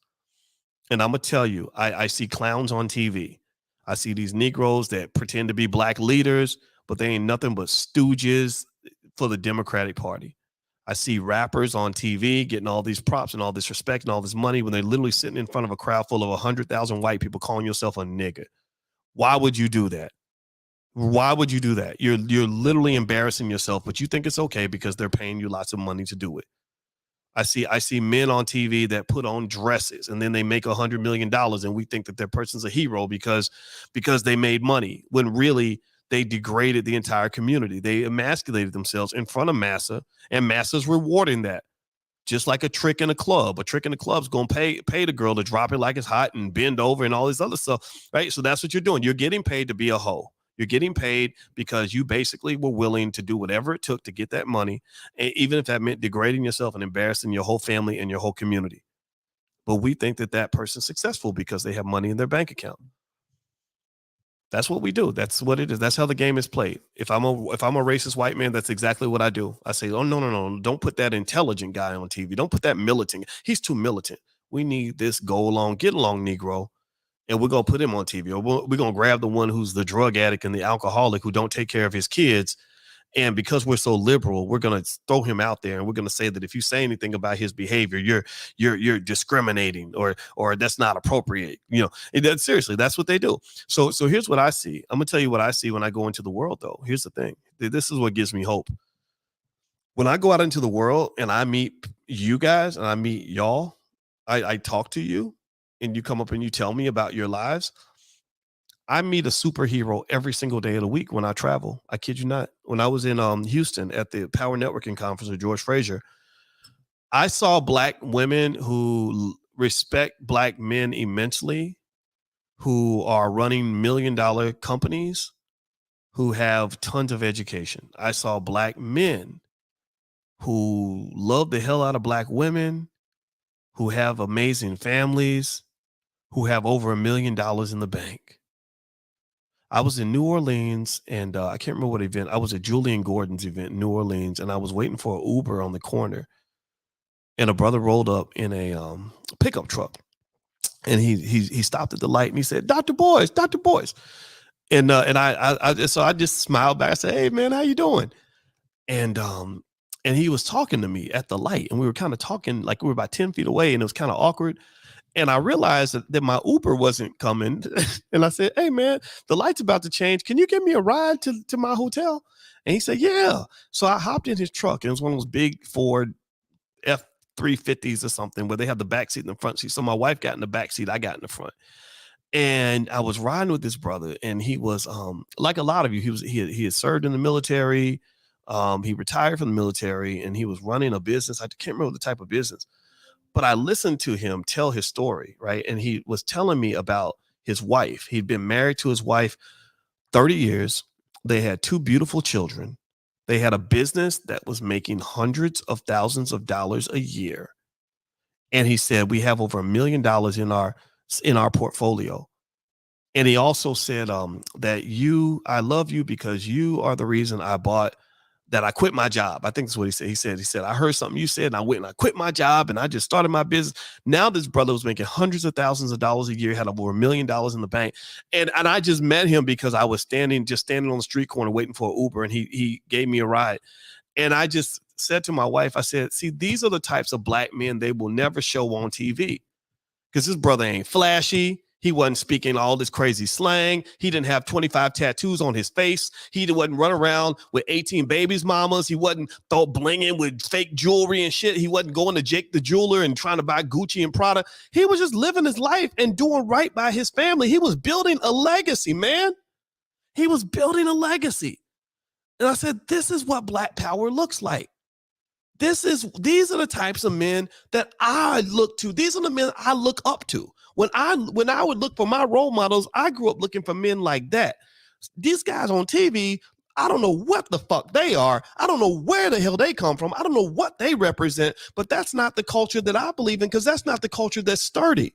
And I'm going to tell you, I see clowns on TV. I see these Negroes that pretend to be Black leaders, but they ain't nothing but stooges for the Democratic Party. I see rappers on TV getting all these props and all this respect and all this money when they're literally sitting in front of a crowd full of 100,000 white people calling yourself a nigger. Why would you do that? Why would you do that? You're literally embarrassing yourself, but you think it's okay because they're paying you lots of money to do it. I see men on TV that put on dresses and then they make $100 million, and we think that that person's a hero because they made money, when really they degraded the entire community. They emasculated themselves in front of massa, and massa's rewarding that. Just like a trick in a club. A trick in a club's going to pay the girl to drop it like it's hot and bend over and all this other stuff, right? So that's what you're doing. You're getting paid to be a hoe. You're getting paid because you basically were willing to do whatever it took to get that money, even if that meant degrading yourself and embarrassing your whole family and your whole community. But we think that that person's successful because they have money in their bank account. That's what we do. That's what it is. That's how the game is played. If I'm a racist white man, that's exactly what I do. I say, oh, no. Don't put that intelligent guy on TV. Don't put that militant. He's too militant. We need this get along Negro. And we're going to put him on TV. Or we're going to grab the one who's the drug addict and the alcoholic who don't take care of his kids. And because we're so liberal, we're going to throw him out there, and we're going to say that if you say anything about his behavior, you're discriminating, or that's not appropriate. Seriously, that's what they do. So here's what I see. I'm going to tell you what I see when I go into the world, though. Here's the thing. This is what gives me hope. When I go out into the world and I meet you guys and I meet y'all, I talk to you, and you come up and you tell me about your lives. I meet a superhero every single day of the week when I travel. I kid you not. When I was in Houston at the Power Networking Conference with George Frazier, I saw Black women who respect Black men immensely, who are running $1 million companies, who have tons of education. I saw Black men who love the hell out of Black women, who have amazing families, who have over $1 million in the bank. I was in New Orleans, and I can't remember what event. I was at Julian Gordon's event in New Orleans, and I was waiting for an Uber on the corner, and a brother rolled up in a pickup truck, and he stopped at the light, and he said, Dr. Boyce. And I just smiled back. I said, hey, man, how you doing? And he was talking to me at the light, and we were kind of talking like we were about 10 feet away, and it was kind of awkward. And I realized that my Uber wasn't coming. And I said, hey, man, the light's about to change. Can you give me a ride to my hotel? And he said, yeah. So I hopped in his truck. And it was one of those big Ford F-350s or something where they have the back seat and the front seat. So my wife got in the back seat. I got in the front. And I was riding with this brother. And he was, like a lot of you, he had served in the military. He retired from the military. And he was running a business. I can't remember the type of business. But I listened to him tell his story, right? And he was telling me about his wife. He'd been married to his wife 30 years. They had 2 beautiful children. They had a business that was making hundreds of thousands of dollars a year. And he said, we have over $1 million in our portfolio. And he also said that I love you because you are the reason I quit my job. I think that's what he said. He said, I heard something you said and I went and I quit my job and I just started my business. Now this brother was making hundreds of thousands of dollars a year, had over $1 million in the bank. And I just met him because I was standing on the street corner waiting for an Uber, and he gave me a ride. And I just said to my wife, I said, see, these are the types of black men they will never show on TV, because his brother ain't flashy. He wasn't speaking all this crazy slang. He didn't have 25 tattoos on his face. He wasn't running around with 18 babies mamas. He wasn't blinging with fake jewelry and shit. He wasn't going to Jake the jeweler and trying to buy Gucci and Prada. He was just living his life and doing right by his family. He was building a legacy, man. He was building a legacy. And I said, this is what Black power looks like. These are the types of men that I look to. These are the men I look up to. When I would look for my role models, I grew up looking for men like that. These guys on TV, I don't know what the fuck they are. I don't know where the hell they come from. I don't know what they represent, but that's not the culture that I believe in, because that's not the culture that's sturdy.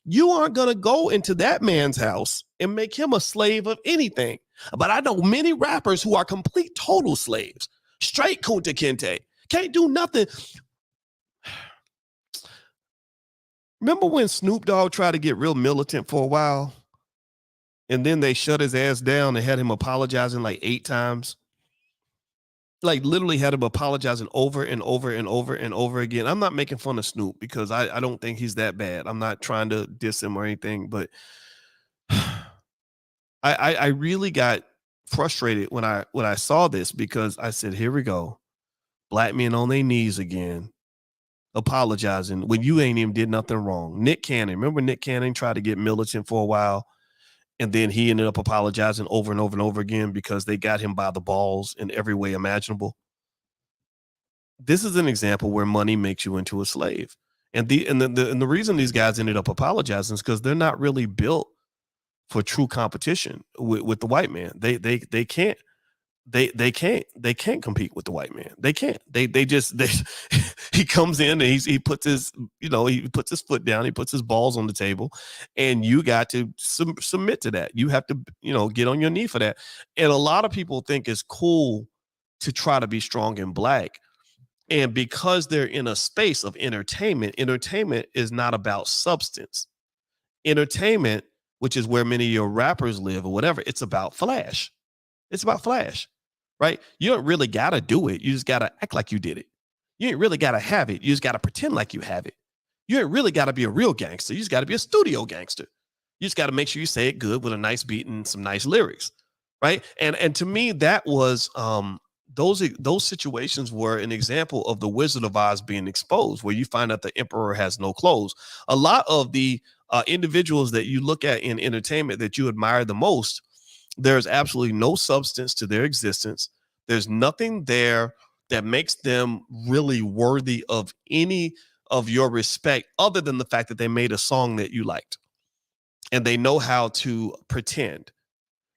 You aren't going to go into that man's house and make him a slave of anything. But I know many rappers who are complete total slaves, straight Kunta Kinte, can't do nothing. Remember when Snoop Dogg tried to get real militant for a while, and then they shut his ass down and had him apologizing like 8 times? Like literally had him apologizing over and over and over and over again. I'm not making fun of Snoop because I don't think he's that bad. I'm not trying to diss him or anything, but I really got frustrated when I saw this, because I said, here we go. Black men on their knees again, apologizing when you ain't even did nothing wrong. Nick Cannon, remember Nick Cannon tried to get militant for a while, and then he ended up apologizing over and over and over again because they got him by the balls in every way imaginable. This is an example where money makes you into a slave. And the reason these guys ended up apologizing is because they're not really built for true competition with the white man. They can't. They can't compete with the white man. They can't. He comes in and he puts his foot down, he puts his balls on the table, and you got to submit to that. You have to, get on your knee for that. And a lot of people think it's cool to try to be strong and black. And because they're in a space of entertainment is not about substance. Entertainment, which is where many of your rappers live or whatever, it's about flash. It's about flash, right? You don't really got to do it. You just got to act like you did it. You ain't really got to have it. You just got to pretend like you have it. You ain't really got to be a real gangster. You just got to be a studio gangster. You just got to make sure you say it good with a nice beat and some nice lyrics, right? And to me, that was those situations were an example of the Wizard of Oz being exposed, where you find out the emperor has no clothes. A lot of the individuals that you look at in entertainment that you admire the most, there's absolutely no substance to their existence. There's nothing there that makes them really worthy of any of your respect, other than the fact that they made a song that you liked and they know how to pretend,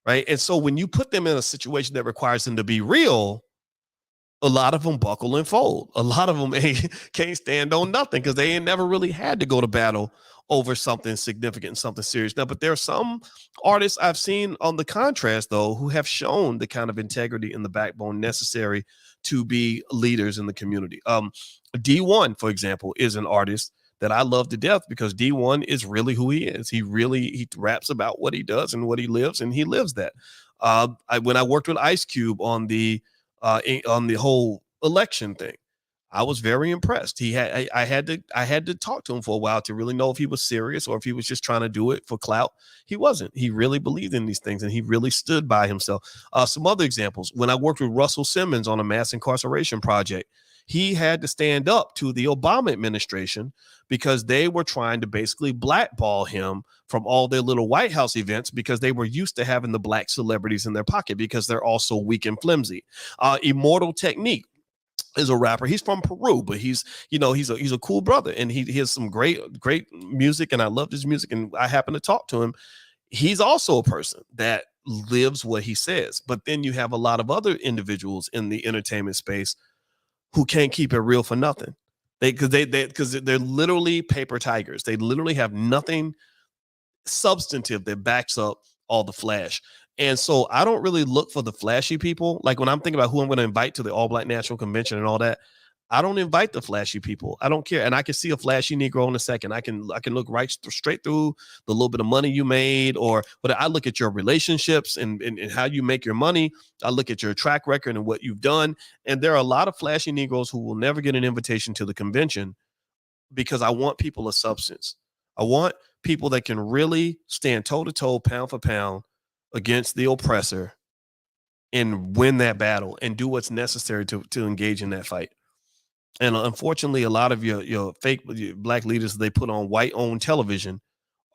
right? And so when you put them in a situation that requires them to be real, a lot of them buckle and fold. A lot of them can't stand on nothing because they ain't never really had to go to battle over something significant and something serious. Now, but there are some artists I've seen on the contrast, though, who have shown the kind of integrity and the backbone necessary to be leaders in the community. D1, for example, is an artist that I love to death because D1 is really who he is. He raps about what he does and what he lives, and he lives that. When I worked with Ice Cube on the whole election thing, I was very impressed. I had to talk to him for a while to really know if he was serious or if he was just trying to do it for clout. He wasn't. He really believed in these things and he really stood by himself. Some other examples: when I worked with Russell Simmons on a mass incarceration project, he had to stand up to the Obama administration because they were trying to basically blackball him from all their little White House events because they were used to having the black celebrities in their pocket because they're all so weak and flimsy. Immortal Technique is a rapper. He's from Peru, but he's a cool brother, and he has some great music, and I loved his music, and I happened to talk to him. He's also a person that lives what he says. But then you have a lot of other individuals in the entertainment space who can't keep it real for nothing. Because they're literally paper tigers. They literally have nothing substantive that backs up all the flash. And so I don't really look for the flashy people. Like when I'm thinking about who I'm going to invite to the All Black National Convention and all that, I don't invite the flashy people. I don't care. And I can see a flashy Negro in a second. I can look straight through the little bit of money you made, but I look at your relationships and how you make your money. I look at your track record and what you've done. And there are a lot of flashy Negroes who will never get an invitation to the convention because I want people of substance. I want people that can really stand toe to toe, pound for pound against the oppressor and win that battle and do what's necessary to engage in that fight. And unfortunately, a lot of your fake black leaders they put on white-owned television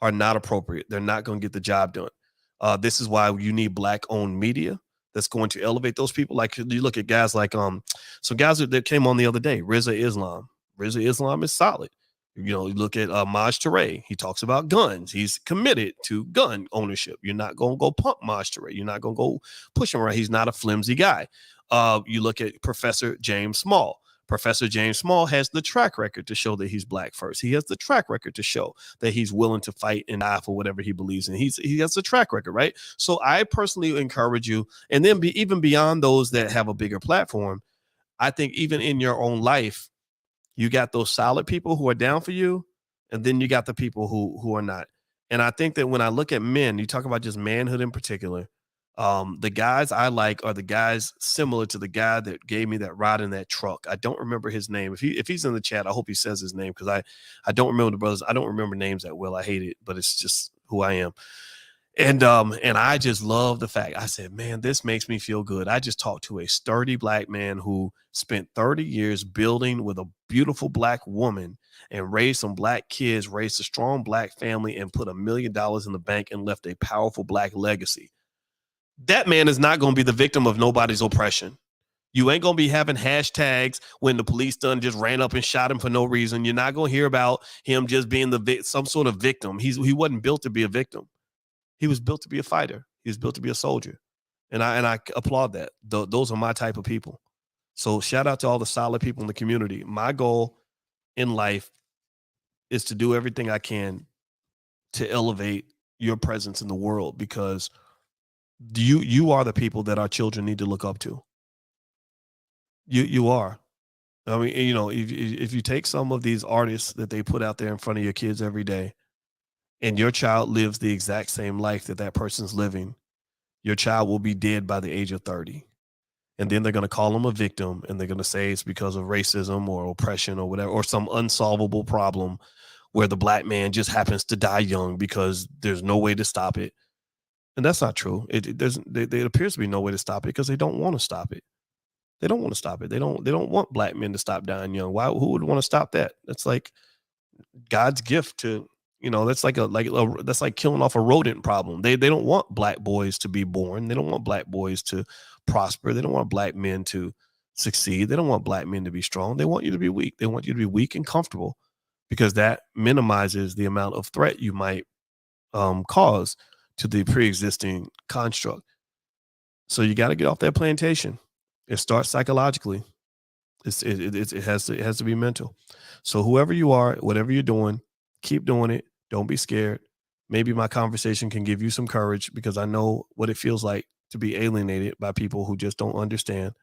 are not appropriate. They're not going to get the job done. This is why you need black-owned media that's going to elevate those people. Like you look at guys like some guys that came on the other day, Rizza Islam. Rizza Islam is solid. You look at Maj Touré. He talks about guns. He's committed to gun ownership. You're not going to go pump Maj Touré. You're not going to go push him around. He's not a flimsy guy. You look at Professor James Small. Professor James Small has the track record to show that he's black first. He has the track record to show that he's willing to fight and die for whatever he believes in. He has the track record, right? So I personally encourage you, and then even beyond those that have a bigger platform, I think even in your own life, you got those solid people who are down for you, and then you got the people who are not. And I think that when I look at men, you talk about just manhood in particular, the guys I like are the guys similar to the guy that gave me that ride in that truck. I don't remember his name. If he's in the chat, I hope he says his name because I don't remember the brothers. I don't remember names that well. I hate it, but it's just who I am. And I just love the fact I said, man, this makes me feel good. I just talked to a sturdy black man who spent 30 years building with a beautiful black woman and raised some black kids, raised a strong black family, and put $1 million in the bank and left a powerful black legacy. That man is not going to be the victim of nobody's oppression. You ain't going to be having hashtags when the police done just ran up and shot him for no reason. You're not going to hear about him just being some sort of victim. He wasn't built to be a victim. He was built to be a fighter. He was built to be a soldier. And I applaud that. Those are my type of people. So shout out to all the solid people in the community. My goal in life is to do everything I can to elevate your presence in the world because you are the people that our children need to look up to. You are. I mean, if you take some of these artists that they put out there in front of your kids every day, and your child lives the exact same life that person's living, your child will be dead by the age of 30. And then they're going to call them a victim, and they're going to say it's because of racism or oppression or whatever, or some unsolvable problem where the black man just happens to die young because there's no way to stop it. And that's not true. There appears to be no way to stop it because they don't want to stop it. They don't want to stop it. They don't want black men to stop dying young. Who would want to stop that? That's like God's gift to, that's that's like killing off a rodent problem. They don't want black boys to be born. They don't want black boys to prosper. They don't want black men to succeed. They don't want black men to be strong. They want you to be weak. They want you to be weak and comfortable because that minimizes the amount of threat you might cause to the pre-existing construct. So you got to get off that plantation. It starts psychologically. It has to be mental. So whoever you are, whatever you're doing, keep doing it. Don't be scared. Maybe my conversation can give you some courage because I know what it feels like to be alienated by people who just don't understand.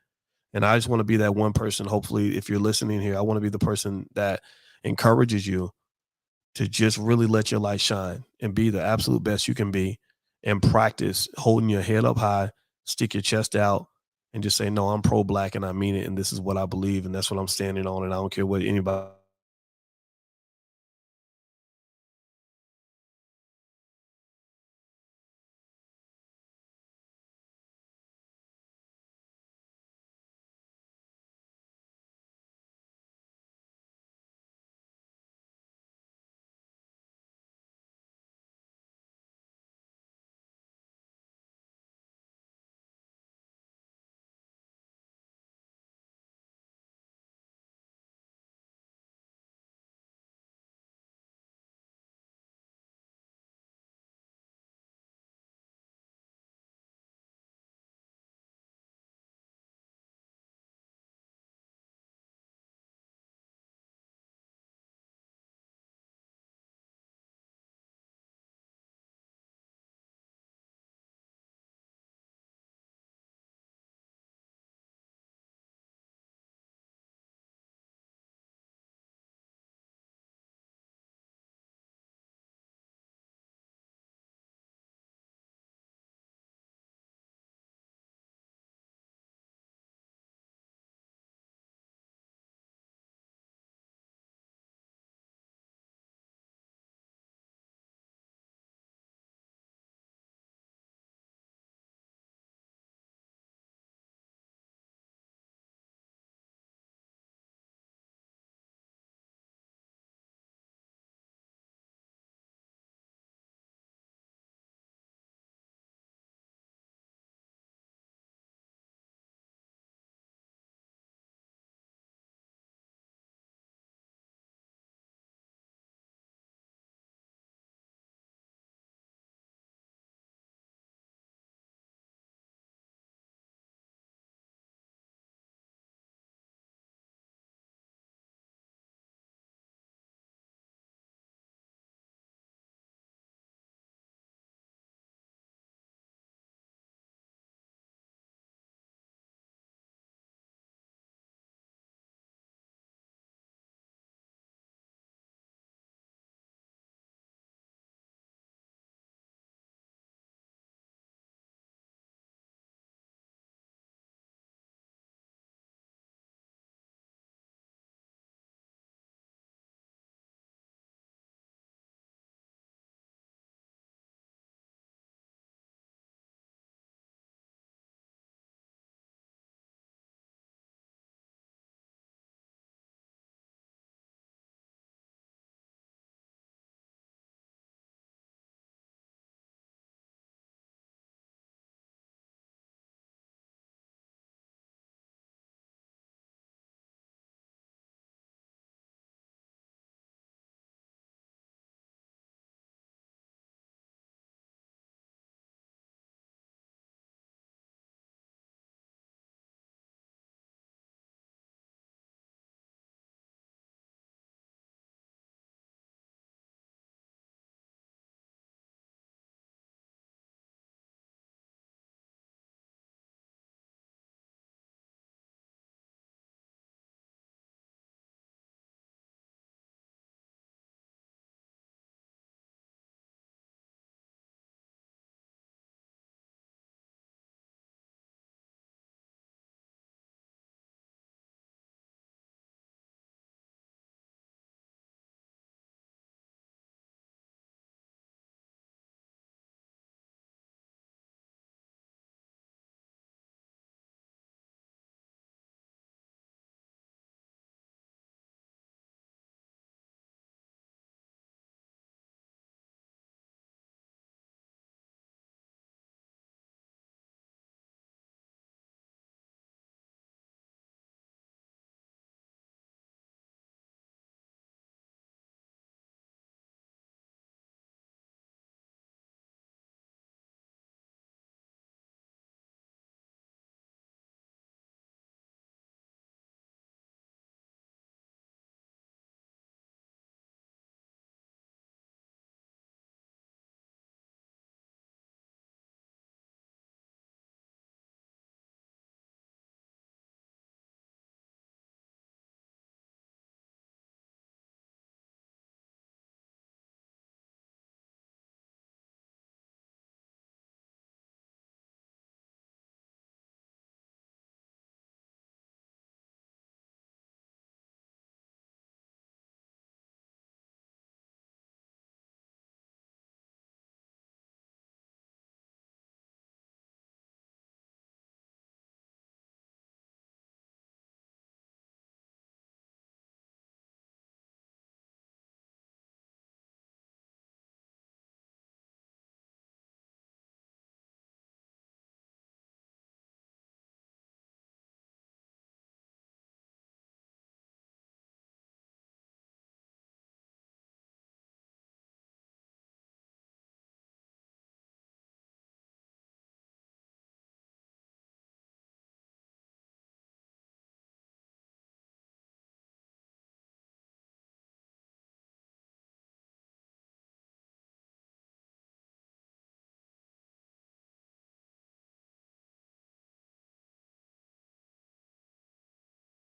And I just want to be that one person. Hopefully, if you're listening here, I want to be the person that encourages you to just really let your light shine and be the absolute best you can be and practice holding your head up high, stick your chest out, and just say, no, I'm pro-black and I mean it. And this is what I believe. And that's what I'm standing on. And I don't care what anybody